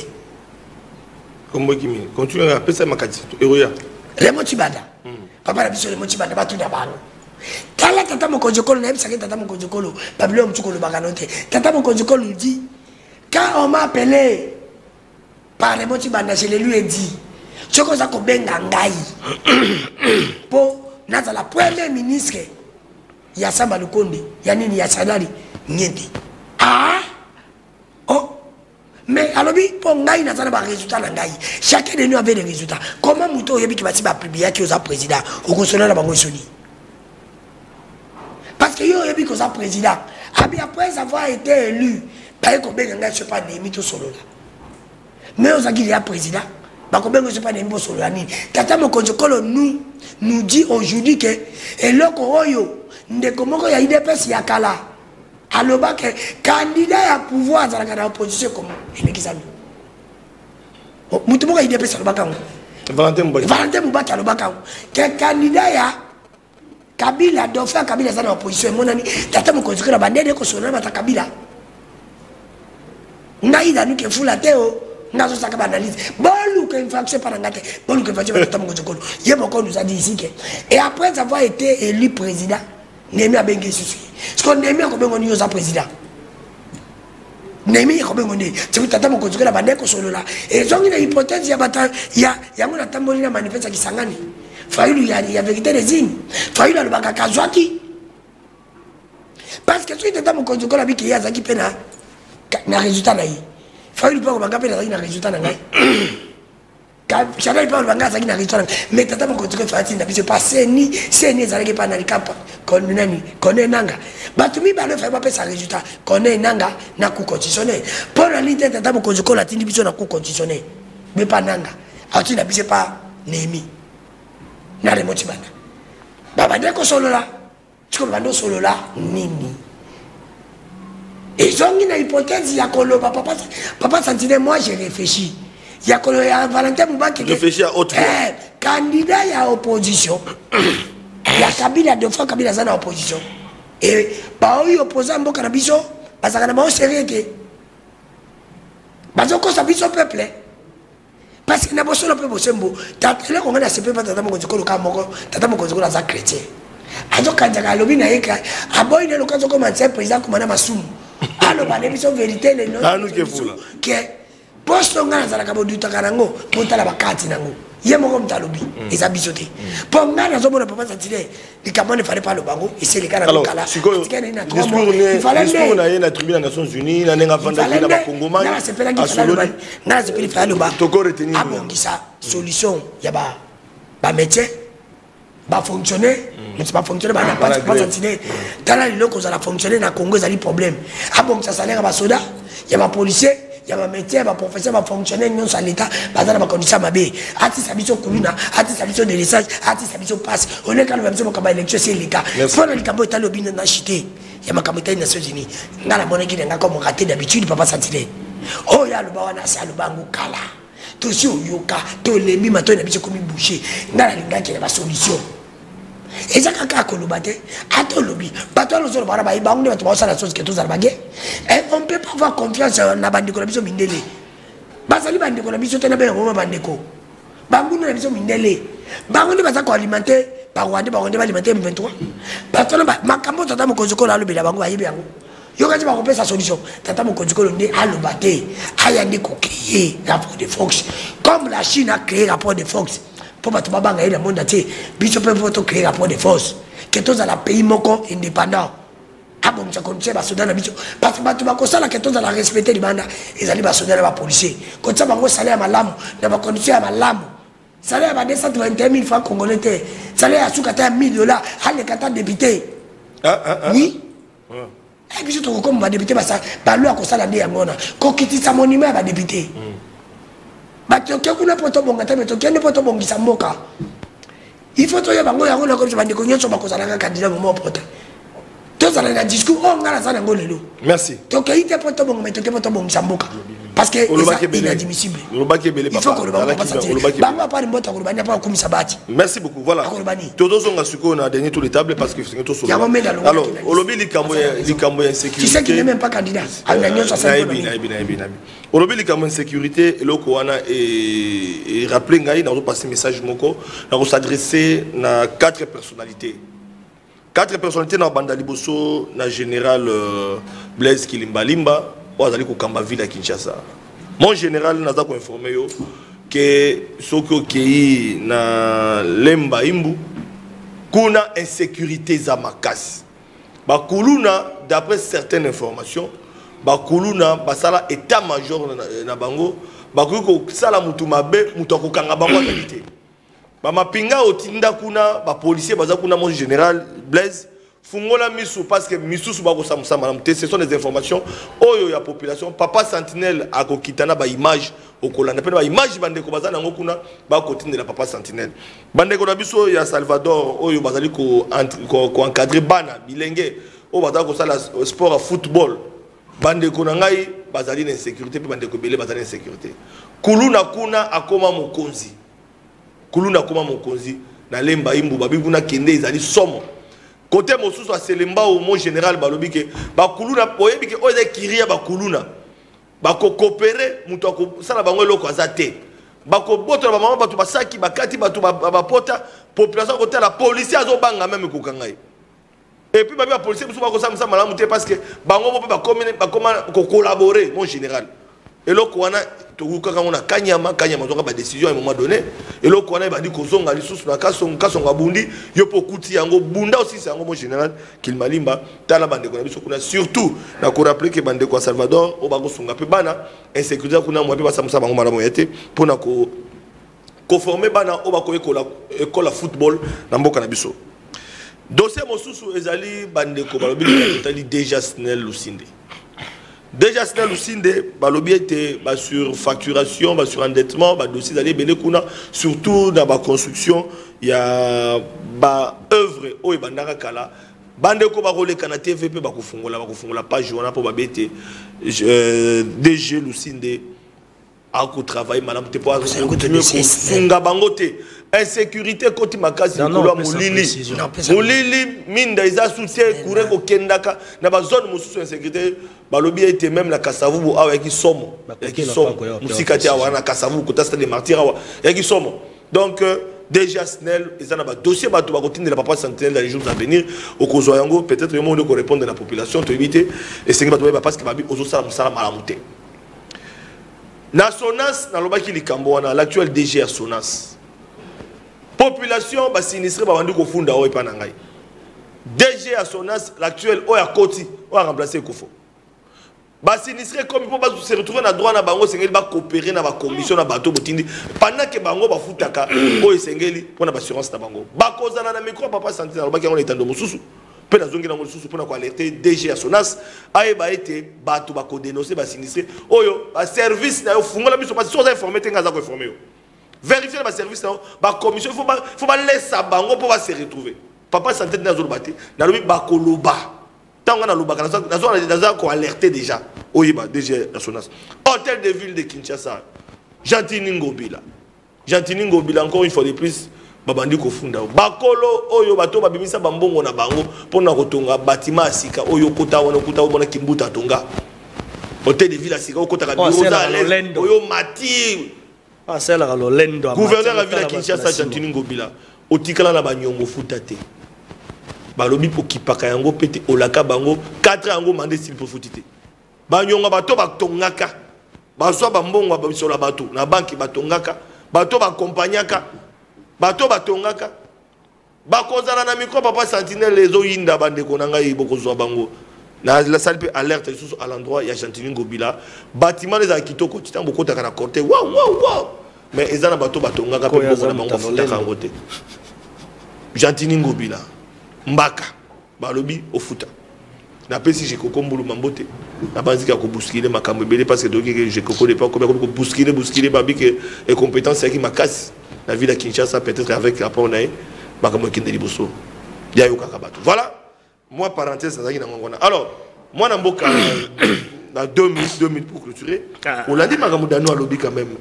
Comment qui continue à appeler ça Makati. Eroya. Le Mochibanda. Papa Nabiso le Mochibanda va tout d'abord. Tala Tata Mokonjikolo na ebisa Tata Mokonjikolo Babylon Mtukolo Baganote. Tata Mokonjikolo nous dit quand on m'a appelé par le Mochibanda, je lui ai dit ce que ça kobenga ngai pour naza la première ministre ya Samba Lukonde ya nini ya salari nyende ah oh mais alors pour ngai naza ba résultat na ngai chacun de nous avait des résultats comment muto yebi ki bati ba publier ki oza président au consulat na bango soni parce que yo yebi ko za président après avoir été élu ba ko benga ngai je pas Némi to solo là mais ozaki ya président ba ko benga je pas Némi solo là ni Tata Mokonjikolo nous dit aujourd'hui que eloko oyo ndeko moko ya IDPS ya kala aloba que candidat ya pouvoir za la opposition comme elekizami mutu moko ya IDPS aloba kango Valentin Mubaki aloba kango que candidat ya Kabila dauphin Kabila za na opposition monani Tata Mokonjikolo bandede ko sona mata Kabila ngai danu ke fula teo ngazo saka analyse bolu que infraction par ngate bolu que infraction Tata Mokonjikolo yeboko nous a dit ici que et après avoir été élu président Némi a bengi susu parce que Némi a combien on est président Némi a combien on est c'est Tata Mokonjikolo bande ko solo là et donc une hypothèse ya bata ya ngona tamboli na manifeste Kisangani Fayulu ya vérité des signes Fayulu le baka kazwaki parce que tu Tata Mokonjikolo biki ya zaki pena na résultat na yi Fayulu pas baka pena na résultat na ngai Chana pas banga zaki na résultat mais Tata Mokonjikolo fati na biso passer ni zalaki pas na likapa connaît nanga batumi ba le faire pas sa résultat connaît nanga na coup conditionnel pour la ligne Tata Mokonjikolo la tindi biso na coup conditionnel mais pas nanga ati na biso pas Némi na le Mochibanda baba ndeko solo là tu bando solo là nini et ont une hypothèse ya koloba papa Sentinelle moi j'ai réfléchi ya koloba ya Valentin Mubaki réfléchi à autre candidat ya opposition ya Kabila de fois Kabila za na opposition et ba oyo opposant mboka na biso bazaka na ba sérieux ke bazoko sa biso peuple parce que na boso le peuple sembo tatele ko ngana sepe Tata Mokonjikolo ka moko Tata Mokonjikolo za chrétien azo kanjaka lobi na yeka aboy ne lokazo ko manse président ko mana masumu alo ba biso vérité le non anu ke fula que posto ngana za ka boduta kanango potala bakati nango ye moko mtalobi eza biso te po nga nazomona papa Sentinelle likambo ne fallait pas le bango et c'est les gars alors kala discours na ye na tribune des Nations Unies na nenga vanda na ba Congomani na sepela ki fallait na sepeli fallait ba to ko retenir abongisa solution ya ba métier ba fonctionner mais pas fonctionner ba na pas Sentinelle tala liloko za la fonctionner na Congo ezali problème abongisa salaire ba soda ya ba policier il y a un métier, un professeur, un fonctionnaire, non à l'État, dans la condition mabé. Artiste habitation Kuluna, artiste habitation de l'essence, artiste habitation passe. On est quand même besoin de l'élection, c'est l'État. Faut le cambo est à l'objet de chité. Il y a ma camité des Nations Unies. Dans la monnaie qui est comme raté d'habitude, papa Sentinelle. Oh, il y a le bawana, c'est le bango kala. Tout sur yoka, tout les mi matin d'habitude comme boucher. Dans la ligne qui est la solution. Et ça kaka kolobate ato lobi bato lo zolo bara ba ibangu ne bato la chose que tous albagé et on peut pas avoir confiance na bandeko na biso mindele basali bandeko na biso tena be ngoma bandeko bangu na biso mindele bangu ne baza ko alimenter par wande ba wande ba alimenter M23 bato na makambo tata mo kozoko la lobi la bangu ba yibe yango yoka ti ba ko pesa solution tata mo kozoko ndi alobate ayandi ko créer rapport de Fox comme la Chine a créé rapport de Fox pour battre babanga le monde entier biso peut faut créer rapport de force que tous à la pays moko indépendant ah bon ça continue ba soda na biso parce que battu ba ko sala que tous à la respecter libanda ezali ba soda na ba policier quand ça bango salaire malamu na ba condition ya malamu salaire ba 221 000 francs congolais te salaire à soukata $1000 hali kata député oui et puis surtout comme ba député ba loi ko sala ndi yangona ko kitisa monument ba député batoke kuna poto bonga te betoke ne poto bongisa mboka il faut toya bango ya ngona ko bandi ko nyonso bakozala ka candidat mo poto to zala na discours on ngala sana ngolelo merci toke ite poto bonga metoke poto bongisa mboka parce que c'est inadmissible il faut que le bango passe bango pas de mbota ko bandi pas kumisa bati merci beaucoup voilà todo zonga suko na dernier tour de table parce que c'est tout solo alors olobi likambo ya sécurité tu sais qu'il n'est même pas candidat à la nyonso ça olobi likambo insécurité eloko wana et rappeler ngai na passer message moko na s'adresser na 4 personnalités na banda liboso na général Blaise Kilimbalimba ozali ko kamba ville à Kinshasa mon général naza ko informer yo que soko kei na Lemba Imbu kuna insécurité za makasi bakuluna d'après certaines informations bakuluna basala état major na bango bakuko sala mutu mabe mutu akokanga bango qualité ba mapinga otinda kuna ba policier baza kuna mon général Blaise fungola misu parce que misu suba ko samsa malam te ce sont des informations oyo ya population papa Sentinelle akokitana ba image okolanda pe ba image bande ko baza nango kuna ba kotinda la papa Sentinelle bande ko na biso ya Salvador oyo bazali ko encadrer bana bilenge o baza ko sala sport à football bande ko na ngai bazali na insécurité pe bande ko belé bazali na insécurité kuluna kuna akoma mokonzi na Lemba Imbu babibuna kende ezali somo côté mosusu a Selemba au mon général balobi ke bakuluna poyebi ke oza kiria bakuluna bako coopérer muto ko sala bango loko azate bako boto ba mama batu basaki bakati batu bapota population côté la police azo banga même ko kangai et puis ba police musu bako samsa malamu te parce que bango ba ko collaborer mon général et loko wana to kaka on a kanyama zoka ba décision à un moment donné et loko wana ba di kozonga lisusu na kasonga bundi yo pokuti yango bunda aussi c'est yango mon général Kilimbalimba tala bande ko na biso kuna surtout na ko rappeler que bande ko Salvador o ba ko songa pe bana insécurité kuna mo pe ba samsa bango mara moyete pour na ko former bana o ba ko école football na mboka na biso dossier mosusu ezali bande ko balobi tali déjà Snell Lusinde. Déjà, c'est le signe de balobi était sur facturation, sur endettement, dossier d'aller Benekuna, surtout dans la construction, il y a œuvre au Bandara Kala. Bande ko ba role kanate VP ba kufungola page wana po ba bete DG Lusinde a ko travail madame te po funga bangote insécurité côté makasi ko molili minda iza soutien courir ko kendaka na ba zone mosusu insécurité balobi était même la Kasavubu awa ki somo musika ti awa na Kasavubu ko tasta des martyrs awa ya ki somo donc déjà Snell ils en a dossier ba to ba continuer la papa Sentinelle dans les jours à venir au kozoyango peut-être le monde ko répondre à la population to éviter et c'est que parce que babi ozo sala musala malamuté na Sonas na lobaki likambo wana l'actuel DG à Sonas population ba sinistré ba bandu ko funda o epa na ngai DG à Sonas l'actuel o ya Koti o a remplacer Kofo ba sinistré comme pour se retrouver na droit na bango sengeli ba coopérer na ba commission na bateau botindi pendant que bango ba futaka o esengeli pour na assurance na bango ba kozana na micro papa santé na ba ki on etando mususu pe na zongi na mususu pour na ko alerter DG à Sonas aye ba été bateau ba ko dénoncer ba sinistré oyo ba service na yo fungola biso pas so za informer tenga za ko informer yo vérifier le service na ba commission il faut pas laisser bango pour se retrouver papa santé na zo baté na lobi ba koloba tant na loba na zo ko alerter déjà oyiba DG à Sonas hôtel de ville de Kinshasa Gentini Ngobila encore une fois de plus babandi ko funda bakolo oyo bato babimisa bambongo na bango pona kotonga bâtiment asika oyo kota wana bona kimbuta tonga hôtel de ville asika okota ka bureau oyo mati c'est la lolendo gouverneur la ville de Kinshasa Gentini Ngobila otikala na banyongo futa te balobi po kipaka yango pete olaka bango 4 yango mandé s'il faut futite banyongo bato batongaka bazwa bambongo babisola bato na banki batongaka bato bakompanyaka bato batongaka bakozala na micro papa sentinelle les oyinda bande konanga ibokozwa bango na la salle peut alerte sous à l'endroit il y a Gentini Ngobila bâtiment les akitoko titan bokota kana côté wow mais ezana bato batongaka pe boko na bango futaka ngote Gentini Ngobila mbaka balobi ofuta na pesi je kokombulu mambote na banzika ko bousculer makambo belé parce que donc je koko de pas comme ko bousculer babi que et compétence qui makasi la ville de Kinshasa peut-être avec la ponae makambo kinde liboso ya yo kakabato voilà moi parenthèse ça na ngona alors moi na mboka dans 2 minutes pour clôturer on l'a dit makambo dano a lobby quand même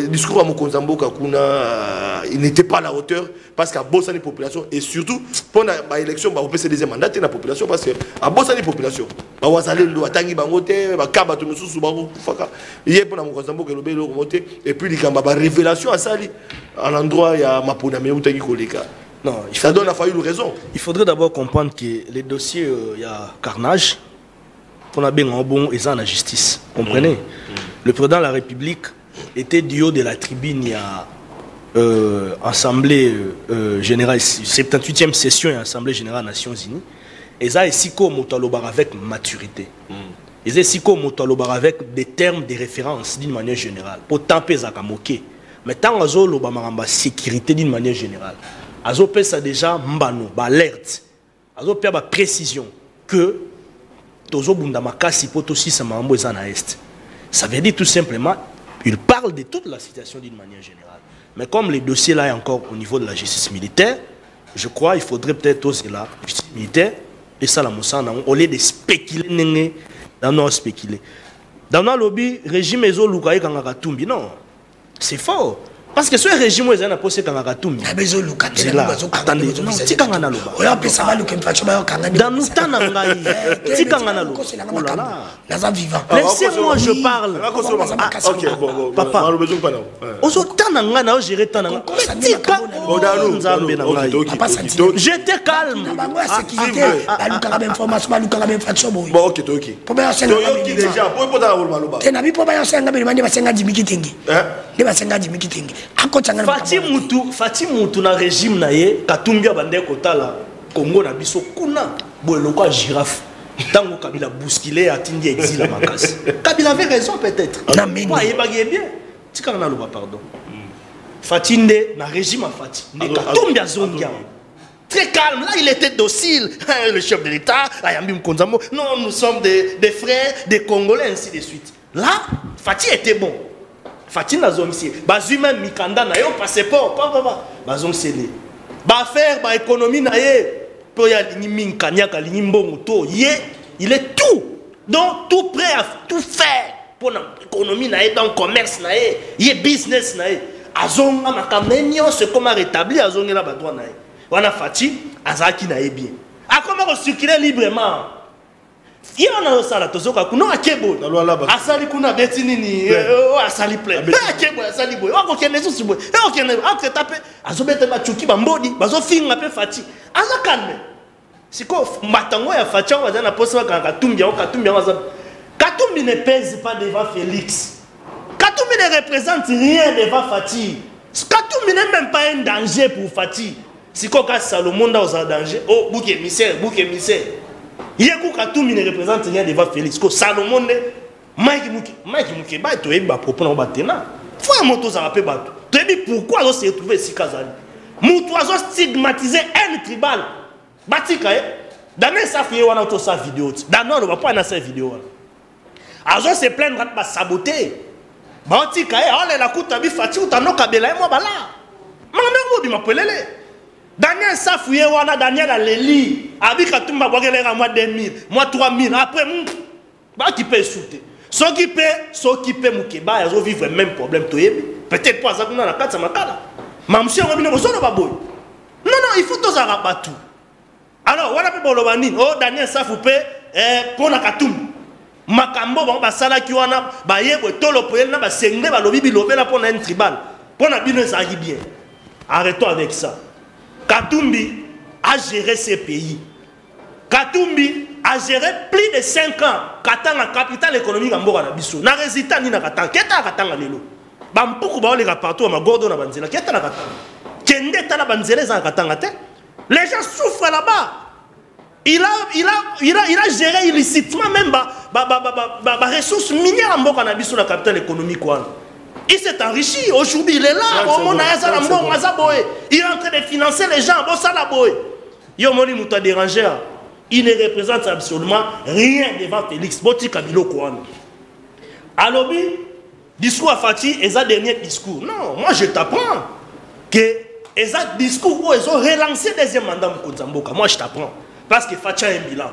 discours à Mokonza Mboka kuna il n'était pas à la hauteur parce qu'à Bossani population et surtout pour la élection ba opc deuxième mandat la population parce que à Bossani population ba wazalendo atangi bango te ba kaba to mususu ba faka yé pour Mokonza Mboka lobby lo monter et puis likamba ba révélation à sali à l'endroit il y a mapona mais utangi koleka. Non, ça donne a fallu raison. Il faudrait d'abord comprendre que les dossiers il y a carnage pour la bien en bon et ça en la justice. Comprenez? Le président de la République était du haut de la tribune, il y a Assemblée Générale, 78e session et Assemblée Générale des Nations Unies. Et ça, c'est avec maturité. Et c'est avec des termes de référence d'une manière générale. Pour taper ça moquer. Mais tant que vous avez sécurité d'une manière générale, vous avez déjà mbano, alerte, vous avez précision que ça veut dire tout simplement il parle de toute la situation d'une manière générale. Mais comme les dossiers là est encore au niveau de la justice militaire, je crois qu'il faudrait peut-être aussi la justice militaire et ça la moussa au lieu de spéculer dans nos spéculer. Dans nos lobby régime ezo lukaye kanga tumbi non. C'est faux. Parce que ce régime est un posé kanga tumbi. C'est là. Attendez, non, tikanga na loba. Oya pesa ba lukem facho ba kanga. Dans nous tana ngai. Tikanga na loba. Oh là là. Naza vivant. Laissez-moi je parle. OK, bon. Papa. Ozo tana ngai na gérer tana ngai. Tika nzambe na ngai. J'étais calme. Sécurité. Ba lukanga ba information, ba lukanga ba facho boy. Bon, OK, Toki. Pour ba senga. Toki déjà, pour ta rôle maloba. Tena bi pour ba senga be mandi ba senga dimiki tengi. Ne ba senga dimiki tengi. Fati mutu na régime na ye Katumbi bande kotala Congo na biso kuna boeloko a girafe tango Kabila bousculé atindi exil à makasi. Kabila avait raison peut-être. Moi il bagay bien. Tika na loba pardon. Fati nde na régime a Fati. Ne Katumbi azongia. Très calme, là il était docile. Le chef de l'État, Ayambi Mkonzambo. Non, nous sommes des frères, des Congolais ainsi de suite. Là, Fati était bon. Fatina zomisi bazuma mikanda na yo passeport papa bazong sele ba faire ba économie na ye pour ya ni minkanyaka li mbongo to ye il est tout donc tout prêt à tout faire pour l'économie na ye dans commerce na ye business na ye azonga makamenyo ce comment rétablir azongela ba droit na ye wana Fati azaki na ye bien a comment circuler librement. Il y a un sala tozoka kuno akebo asali kuna beti nini asali plein akebo asali boy oko kene so boy oko kene entre taper azobete machuki bambodi bazo finga pe Fati aza calme siko matango ya Fati waza na posa Katumbi Katumbi ne pèse pas devant Félix. Katumbi ne représente rien devant Fati. Katumbi Katumbi n'est même pas un danger pour Fati. Si Koka Salomon dans un danger, oh, bouc émissaire. Yékou Katumbi ne représente rien devant Félix. Ko Salomon ne Mike Mouké, bah, tu es bas propos dans Batena. Faut un moto ça rappelle bateau. Tu dis pourquoi on s'est retrouvé ici Kazali. Moutoiseau stigmatisé un tribal. Batika, dans sa fille, on a tout sa vidéo. Dans non, on va pas dans sa vidéo. Azo se plaindre de saboter. Batika, on est la coute à Bifati ou Tano Kabela et moi, bala. Maman, vous m'appelez. Daniel Safouye, on a Daniel Aleli. Abika Tumba, moi 2000, moi 3000. Après, bah, qui peut sauter. Ceux qui paient Moukeba, ils ont vivre le même problème. Peut-être pas ça, la carte, ça m'a calé. Mais monsieur, on a besoin de baboy. Non, il faut tous arracher tout. Alors, voilà pour le Bani. Oh, Daniel Safoupe, pour la Katoum. Makambo, bah, ça là qui on a, bah, yé, tout le pays, bah, c'est une bah, lobby, là pour un tribal. Pour la bine, ça arrive bien. Arrêtons avec ça. Katumbi a géré ces pays. Katumbi a géré plus de 5 ans. Katanga, la capitale économique en Bora Bissou. Na résultat ni na Katanga. Qu'est-ce que Katanga lelo? Bampuku ba les partout ma gordo na banzela. Qu'est-ce que na Katanga? Kende ta na banzela za Katanga te. Les gens souffrent là-bas. Il a géré illicitement même ressources minières en Bora Bissou la capitale économique quoi. Il s'est enrichi. Aujourd'hui, il est là. Il est en train de financer les gens. Il ne représente absolument rien devant Félix. Boti Kabilo Kouane. Alors, discours à Fati, et ça dernier discours. Non, moi je t'apprends que ça discours où ils ont relancé le deuxième mandat Mkonzamboka. Moi je t'apprends. Parce que Fati a un bilan.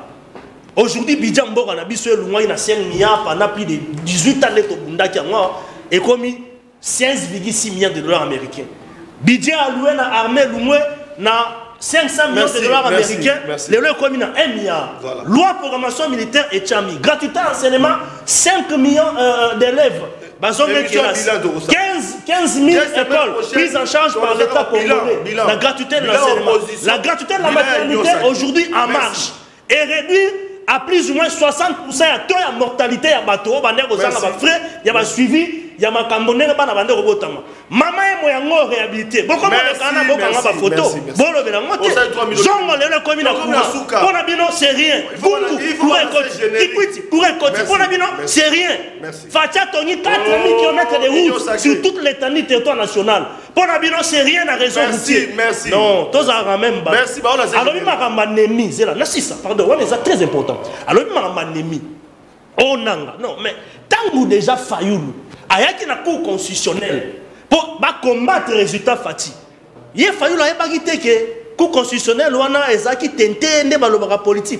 Aujourd'hui, Bidjan Mboka n'a pas eu un 5 milliards pendant plus de 18 ans et commis 16,6 millions de dollars américains. Budget alloué à l'armée, na 500 millions de dollars américains, le lieu commis na 1 milliard. Voilà. Loi programmation militaire et Tchami. Gratuité enseignement, 5 millions d'élèves. 15 000 écoles prises en charge par l'État congolais. La gratuité de l'enseignement. La gratuité de la maternité aujourd'hui en marche. Et réduit à plus ou moins 60% à taux de mortalité à bateau, il y a suivi, il y a ma cambonne, maman et moi en réhabilité. Beaucoup de photo. C'est rien. C'est rien. Fatia Tony 4000 km de route sur toute l'étendue du territoire national. Pour la bilan, c'est rien à raison. Merci. Non, tous à même. Merci. Alors, il m'a ramené. C'est là. C'est ça, pardon. C'est très important. Alors, il m'a ramené. Oh, non, mais tant que déjà failli, il y a une cour constitutionnelle pour combattre le résultat Fati. Il a fallu la que la cour constitutionnelle a qui tenté de politique.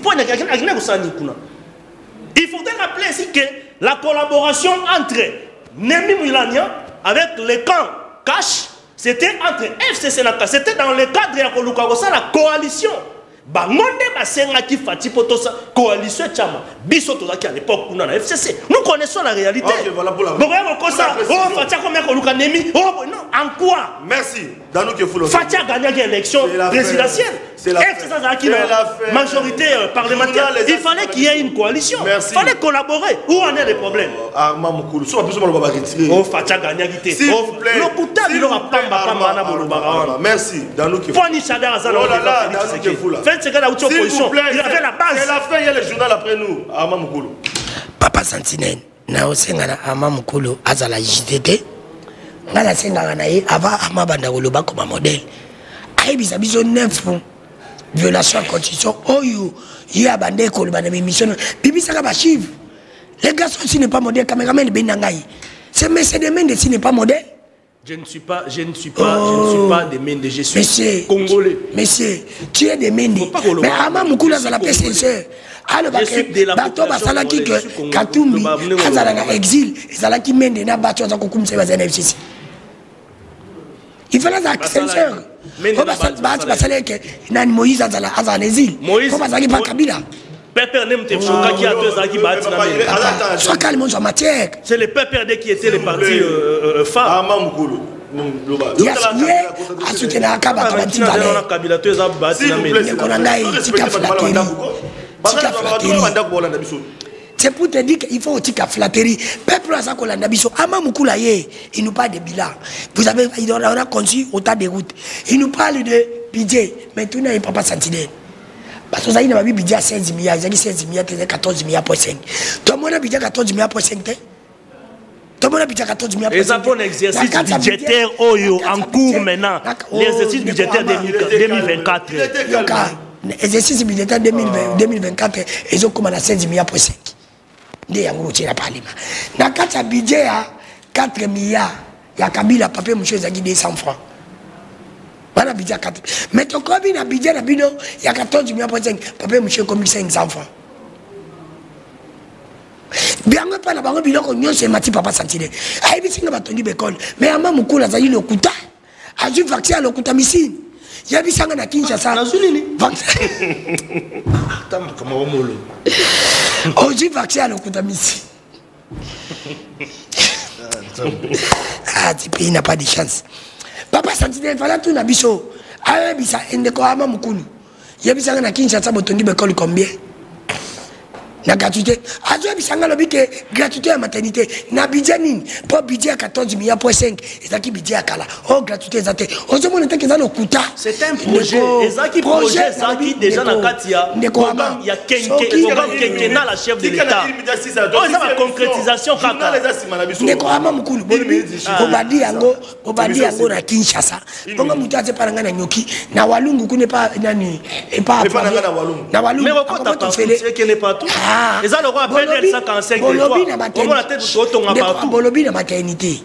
Il faudrait rappeler ici que la collaboration entre Nemi Moulania avec le camp Cash, c'était entre FCC et Naka. C'était dans le cadre de la coalition. Bangonde basenga qui fati potosa coalition chama biso tozaki à l'époque on a la FCC. Nous connaissons la réalité. OK, voilà pour la. Bon ça oh Fatia comme Koluka Nemi. Oh non, en quoi? Merci. Dans nous que faut le. Fatia gagné l'élection présidentielle. C'est la majorité parlementaire. Il fallait qu'il y ait une coalition. Il fallait collaborer. Où en est le problème? Ah Mamoukulu, soit plus on va retirer. Oh Fatia gagné guité. S'il vous plaît. Le putain il aura pas mana bolobara. Merci. Dans nous que faut. Foni Chadar Azana. Oh là là, dans nous que faut là. S'il vous plaît, il avait la base. C'est la fin, il y a le journal après nous. Ama Mukulu. Papa Sentinelle, na osengana Ama Mukulu azala JTT. Ngala sengana na ye ava Ama banda koloba comme modèle. Ayebisa biso 9 violation de la constitution. Oh you a bandé koloba na mission. Bibi saka ba chiffre. Les garçons si n'est pas modèle caméraman benangai. C'est monsieur de Mendes si n'est pas modèle. Je ne suis pas des Mendes, je suis congolais. Monsieur, tu es des Mendes. Mais Ama Mukulu a la paix sincère. Alors, bateau basalaki que Katumbi azala na exil, ezalaki Mendes na bateau za kokumisa bazana FCC. Il fallait être sincère. Basalaki que nan Moïse azala en exil. Faut bazaki pas Kabila. Pépère Nemte Choka qui a deux ans qui battent na. Sois calme sur matière. C'est le PPRD qui était le parti phare. Ama Mukulu. C'est pour te dire qu'il faut aussi qu'à flatterie. Peuple a qu'on l'a biso. Ama Mukula ye, il nous parle de bilan. Vous avez, on a conçu autant de routes. Il nous parle de budget. Maintenant, il ne peut pas sentir. Parce que ça, il a un budget à 16 milliards. Il a dit 16 milliards, 14 milliards pour 5. Tout le monde a un budget à 14 milliards pour 5. Tout le monde a un budget à 14 milliards pour 5. Et ça pour l'exercice budgétaire en cours maintenant. L'exercice budgétaire 2024. L'exercice budgétaire 2024, ils ont commandé à 16 milliards pour 5. Il y a un parlement. Dans le budget à 4 milliards, il y a Kabila, papier, monsieur Zagui, 200 francs. Voilà, budget à 4. Mais ton combien de budget, il y a 14 milliards pour 5. Papier, monsieur, comme 500 francs. Bien, on pas là-bas, on se mati papa santine. Ah, il y a des bécoles. Mais à maman, on a eu le couta. A eu vaccin à l'okuta missile. Il y a des gens qui ont Kinshasa. On dit vaccin à l'okuta missile. Ah, ce pays n'a pas de chance. Papa santine, il fallait tout nabiso. Ah, bisa, il ne croit pas Mukulu. Il y a des gens qui ont Kinshasa, botondi bécole combien? La gratuité. Azo bisanga lobi que gratuité à maternité. Na budget nini? Pour budget à 14 milliards pour 5. Et ça qui budget à kala. Oh gratuité zate. Ozo mon était que ça le coûta. C'est un projet. Et ça qui projet ça qui déjà na katia. Il y a quelqu'un la chef de l'État. Oh ça la concrétisation kaka. Ne ko ama mukulu. Obadi yango na Kinshasa. Bonga mutu aze paranga na nyoki. Na walungu kune pas nani et pas na walungu. Mais okota pas c'est qu'elle n'est pas tout. Et ça le roi PNL 55 de toi. Comment la tête de ton partout. Bolobi na maternité.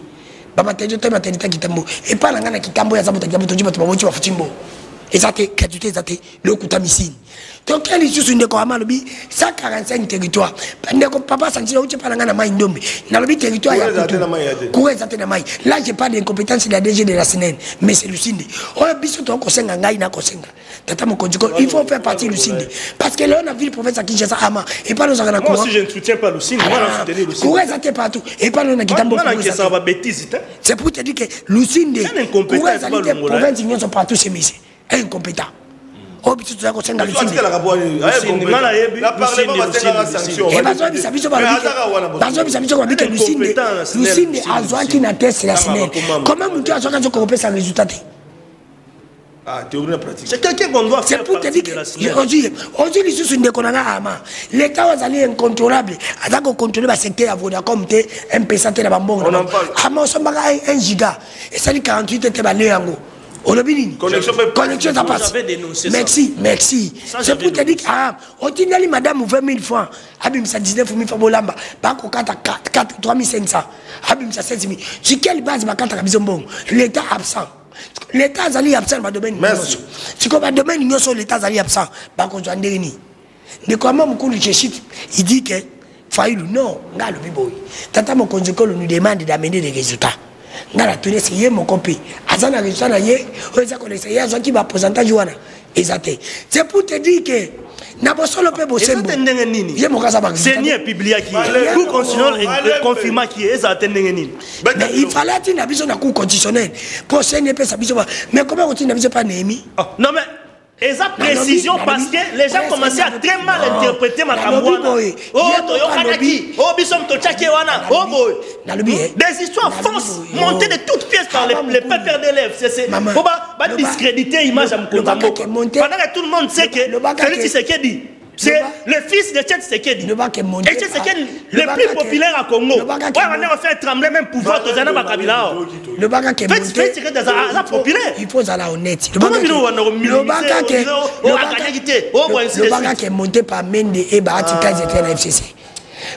Ba maternité kitambo. Et pas na ngana kitambo ya zabuta kitambo tojiba tubamochi wa futimbo. Et ça te gratuité ça te le kuta misine. Donc quel est juste ndeko amalobi 145 territoires. Ndeko papa santila uche pa na ngana mai ndombe. Na lobi territoire ya kutu. Kuwe zate na mai. Là j'ai pas d'incompétence de la DG de la SNN, mais c'est Lucinde. Oh biso to ko senga ngai na ko senga. Tata Mokonjiko, il faut faire partie de Lucinde. Parce que là, on a vu le professeur Kinshasa Ama. Et pas nous en moi aussi, je ne soutiens pas Lucinde. Moi, je soutiens Lucinde. Courir, ça t'est partout. Et pas nous en Kitambo. C'est pour te dire que Lucinde, courir, ça t'est province, ils sont partout, c'est misé. Incompétent. Oh, tu as conseillé dans Lucinde. La parlement va faire la sanction. Et parce que ça veut dire que Lucinde a besoin qu'il n'atteste la semaine. Comment tu as besoin qu'on sa résultat? Ah, théorie pratique. C'est quelqu'un qu'on doit faire. C'est pour te dire que aujourd'hui, les sous ne connaissent pas. L'État va aller incontrôlable. Avant qu'on contrôle le secteur à Vodacom, un PSA, on en parle. Ama, on s'en bat 1 giga. Et ça dit 48 était balé en haut. On a bien connexion, ça passe. Merci. C'est pour te dire que, on dit que madame 20 000 francs, abim ça 19 000 francs, bolamba, bako 3 500, abim ça 16 000. Sur quelle base, ma carte à Bizombon? L'État absent. L'État est absent dans le domaine. Merci. Si comme le domaine, l'État est absent. Par contre, mais comment il dit que Faïlou, non, le biboy. Tata Mokonjiko nous demande d'amener des résultats. Dans la tournée, c'est mon copie. Azana résultat, qui va présenter Joana. C'est pour te dire que Nabosolo pe bosembo. Ye mokaza ba. Seigneur publia qui. Cour constitutionnelle confirma qui est ça nini. Mais il fallait qu'il na biso na cour constitutionnelle pour Seigneur pe sa biso. Mais comment on na biso pas Néhémie? Non mais et ça précision parce que les gens commençaient à très mal interpréter ma campagne. Oh toyokanaki, oh bisom to wana, oh boy. Des histoires fausses montées de toutes pièces par les pères d'élèves. C'est faut pas discréditer l'image à Mkontambo. Pendant que tout le monde sait que Félix Tshisekedi c'est le fils de Tchèque Tshisekedi. Et Tshisekedi le plus populaire à Congo. Ouais, on a fait trembler même pouvoir de Zana Makabila. Le baga qui est monté. Il faut aller honnête. Le baga qui est monté par Mende et Bahatika, ils étaient à la FCC.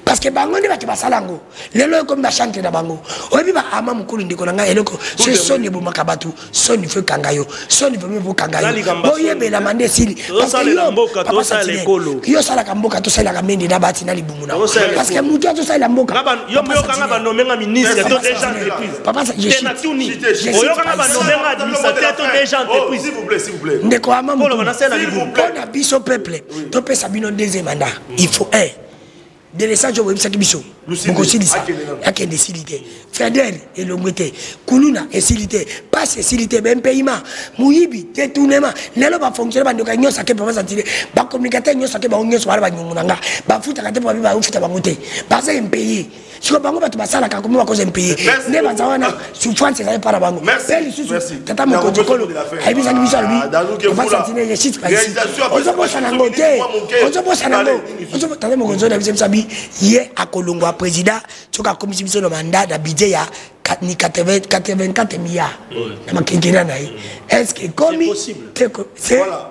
Parce que bango ne va pas salango les lois comme chante na bango obi ba ama mukulu ndiko nanga eloko c'est sonne bu makabatu sonne feu kangayo sonne veut me kangayo boye be la mande sili parce que yo sala kamboka to sala kamende na bati na libumuna parce que mutu to sala mboka yo myo kanga ba nomenga ministre to déjà entreprise papa ça je tuni oyo kanga ba nomenga administrateur to déjà entreprise s'il vous plaît ndeko ama mukulu on a biso peuple to pesa bino deuxième mandat il faut de l'essence, je vais vous dire bokosilisa akende esili te Feder elongwe te kuluna esili te pasi esili te bempeyima moyibi détournement lelo bafonctionne bandoka nyonso ake papa santile bacommunicateur nyonso ake bango nyonso bala banyongo na nga bafutaka te papi bafuta bango te baza impayé siko bango bato basalaka komi bakoza impayé nde baza wana souffrance ezali mpona bango pe lisusu tata mokonzikolo ayebisaki biso alobi papa santile yeshit paisi ozobosana yango te ozobosana yango tata mokonzi oyo na biso bisabi ye akolongwa président soki akomisi biso na mandat na budget ya ni 84 milliards na makenkena na ye est-ce que komi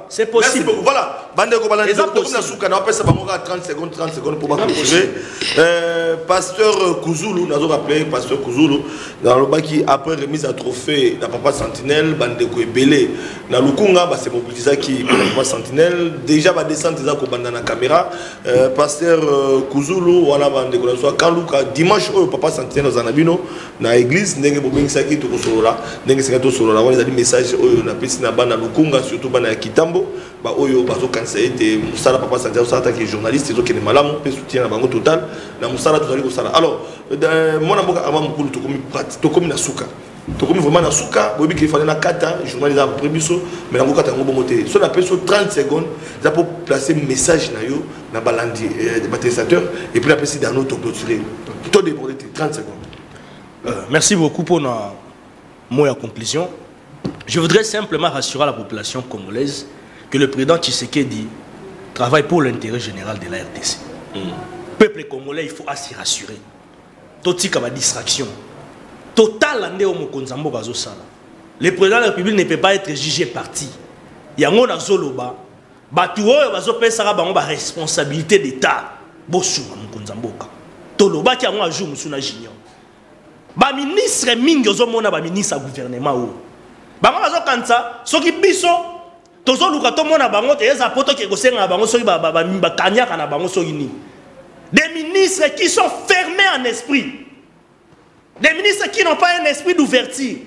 c'est possible voilà bandeko balandi comme na suka na pesa bango 30 secondes pour conclure pasteur Kuzulu nazo rappeler pasteur Kuzulu dans le baki après remise à trophée na papa Sentinelle bandeko ebele na lukunga ba se mobiliser qui papa Sentinelle déjà ba descendre za ko banda na caméra pasteur Kuzulu wana bandeko na so kaluka dimanche oyo papa Sentinelle za nabino na église ndenge bobengisaki to kosolola ndenge sika to solola wana ezali message oyo na pesi na bana lukunga surtout bana ya kitambo ba oyo bazo kanisa ete musala papa Santiago sala ki journaliste ezo kene malamu pe soutien na bango total na musala tozali kosala alors mona mboka ama mukulu tokomi na suka tokomi vraiment na suka bobi ki fallait na kata journaliste a prébiso mais na ngokata ngo bomote so na peso 30 secondes za pour placer message na yo na balandi des bâtisseurs et puis la pesi dans notre clôturer tout débordé 30 secondes. Merci beaucoup pour nos mots en conclusion. Je voudrais simplement rassurer la population congolaise que le président Tshisekedi travaille pour l'intérêt général de la RDC. Peuple congolais, il faut s'y rassurer. Totika ma distraction. Total ande au Mokonzambo Bazosala. Le président de la République ne peut pas être jugé parti. Il y a un zoloba. Batuo bazope sara bango ba responsabilité d'État. Bosu Mokonzamboka. Toloba ki a jour musuna junior. Ba ministre mingi ozomona ba ministre gouvernement o. Ba bazo kanza soki biso tozo luka to mona bango te eza poto ke gosenga bango soki ba kanyaka na bango soki ni. Des ministres qui sont fermés en esprit. Des ministres qui n'ont pas un esprit d'ouverture.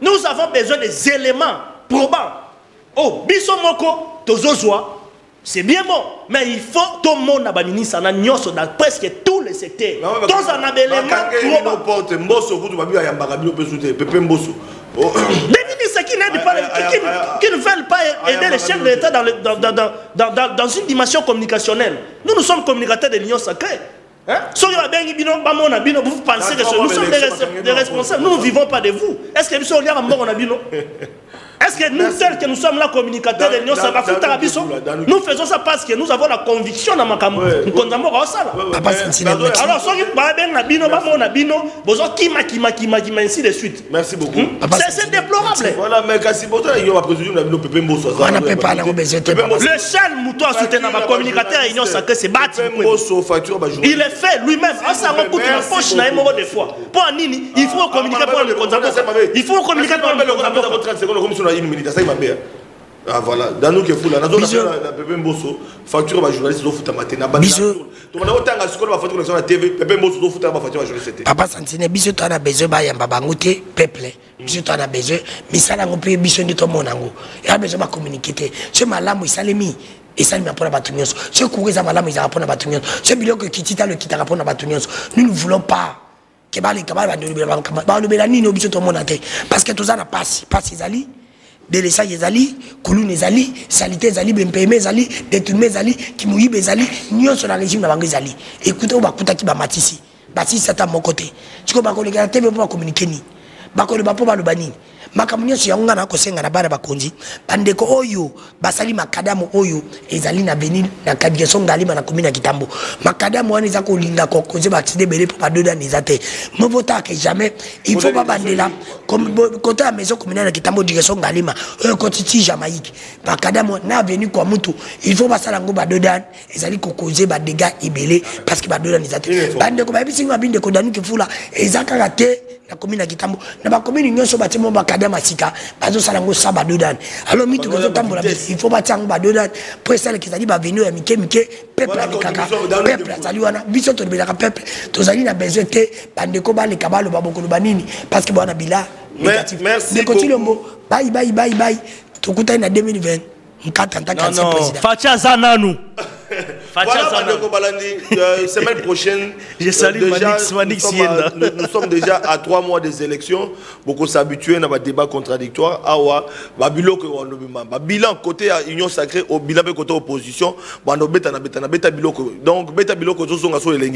Nous avons besoin des éléments probants. Oh, biso moko tozozoa. C'est bien bon, mais il faut tout le monde a ministre dans presque tous les secteurs. Tous en a des éléments probants. Des ministres qui n'aident pas, qui ne veulent pas aider les chefs de l'État dans une dimension communicationnelle. Nous sommes communicateurs de l'Union sacrée. Vous pensez que nous sommes des responsables. Nous ne vivons pas de vous. Est-ce que nous sommes est-ce que nous, tels que nous sommes là, communicateurs de l'Union sacrée, nous faisons ça parce que nous avons la conviction dans ma campagne. Alors, ainsi de suite. Merci beaucoup. C'est déplorable. Voilà, mais quand c'est bon, il y a le seul mouton à soutenir ma communicateur à l'Union sacrée, c'est Bati. Il est fait lui-même. Il faut communiquer pour le contact. Il faut communiquer pour le contact. Ah voilà, dans nous qui fou là, nous la Pépé Mbosso, facture ba journaliste do futa matin biso. To mona otanga sikola ba facture sur la TV, Pépé Mbosso do futa ba facture ba journaliste. Papa Santine biso to na besoin ba yamba bango te peuple. Biso to na besoin misala ngo pe biso ndi to monango. Ya besoin ba communiquer te. Ce malamu isalemi et ça me pour la batunyos. Ce courir ça malamu ils pour la batunyos. Ce biloko kitita le kitara pour la batunyos. Nous ne voulons pas que ba les kabala ba no bela nini biso to monate parce que to za na passe ezali de l'essai ezali, Kouloun ezali, salité ezali, BMPM ezali, détournement ezali, Kimouib ezali, Nyon sur la régime de la banque ezali. Écoutez, on va écouter qui va matisi. Matisi, c'est à mon côté. Tu comprends que les gars, TV pour communiquer ni. Bako le bapo ba le bani. Makamunyo si yanga na kosenga na bana bakonzi. Bandeko oyo, basali makadamu oyo, ezali na Benin, na Kadiason Galima na commune Kitambo. Makadamu wana ezako linga ko konze ba tide belé pour pas doda nizate. Mo vota que jamais, il faut pas bandela comme côté la maison communale Kitambo direction Galima, côté Jamaïque. Makadamu na venu kwa mtu, il faut pas ça lango ba doda, ezali ko causer ba dégâts ibelé parce que ba doda nizate. Bandeko ba bisinga binde ko danu ke fula, ezaka raté la commune Kitambo. Na ba commune nyonso ba temo ba masika bazo salango saba dodan alors mitu ko tambola il faut batang ba dodan pour ça qui zali ba venir ya mike peuple avec kaka peuple zali wana biso to belaka peuple to zali na besoin te bandeko ba le kabalo ba bokolo banini parce que bwana bila négatif mais continue mbo bye to kutai na 2020 mkata ntaka président Facha Zananu Voilà, Bandeko Balandi, semaine prochaine. Je salue Manix nous sommes déjà à 3 mois des élections. Beaucoup s'habituent à un débat contradictoire. Awa, bilan côté Union Sacrée, au bilan côté opposition. Donc, beta biloko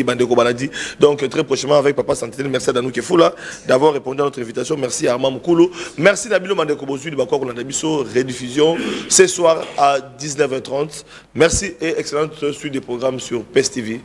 Bandeko Balandi. Donc, très prochainement avec Papa Sentinelle. Merci à Danou Kefoula d'avoir répondu à notre invitation. Merci à Armand Moukoulou. Merci Nabilo Mandeko Bozui de Bakwa Konadabiso. Rediffusion ce soir à 19h30. Merci et excellente suite des programmes sur PES TV.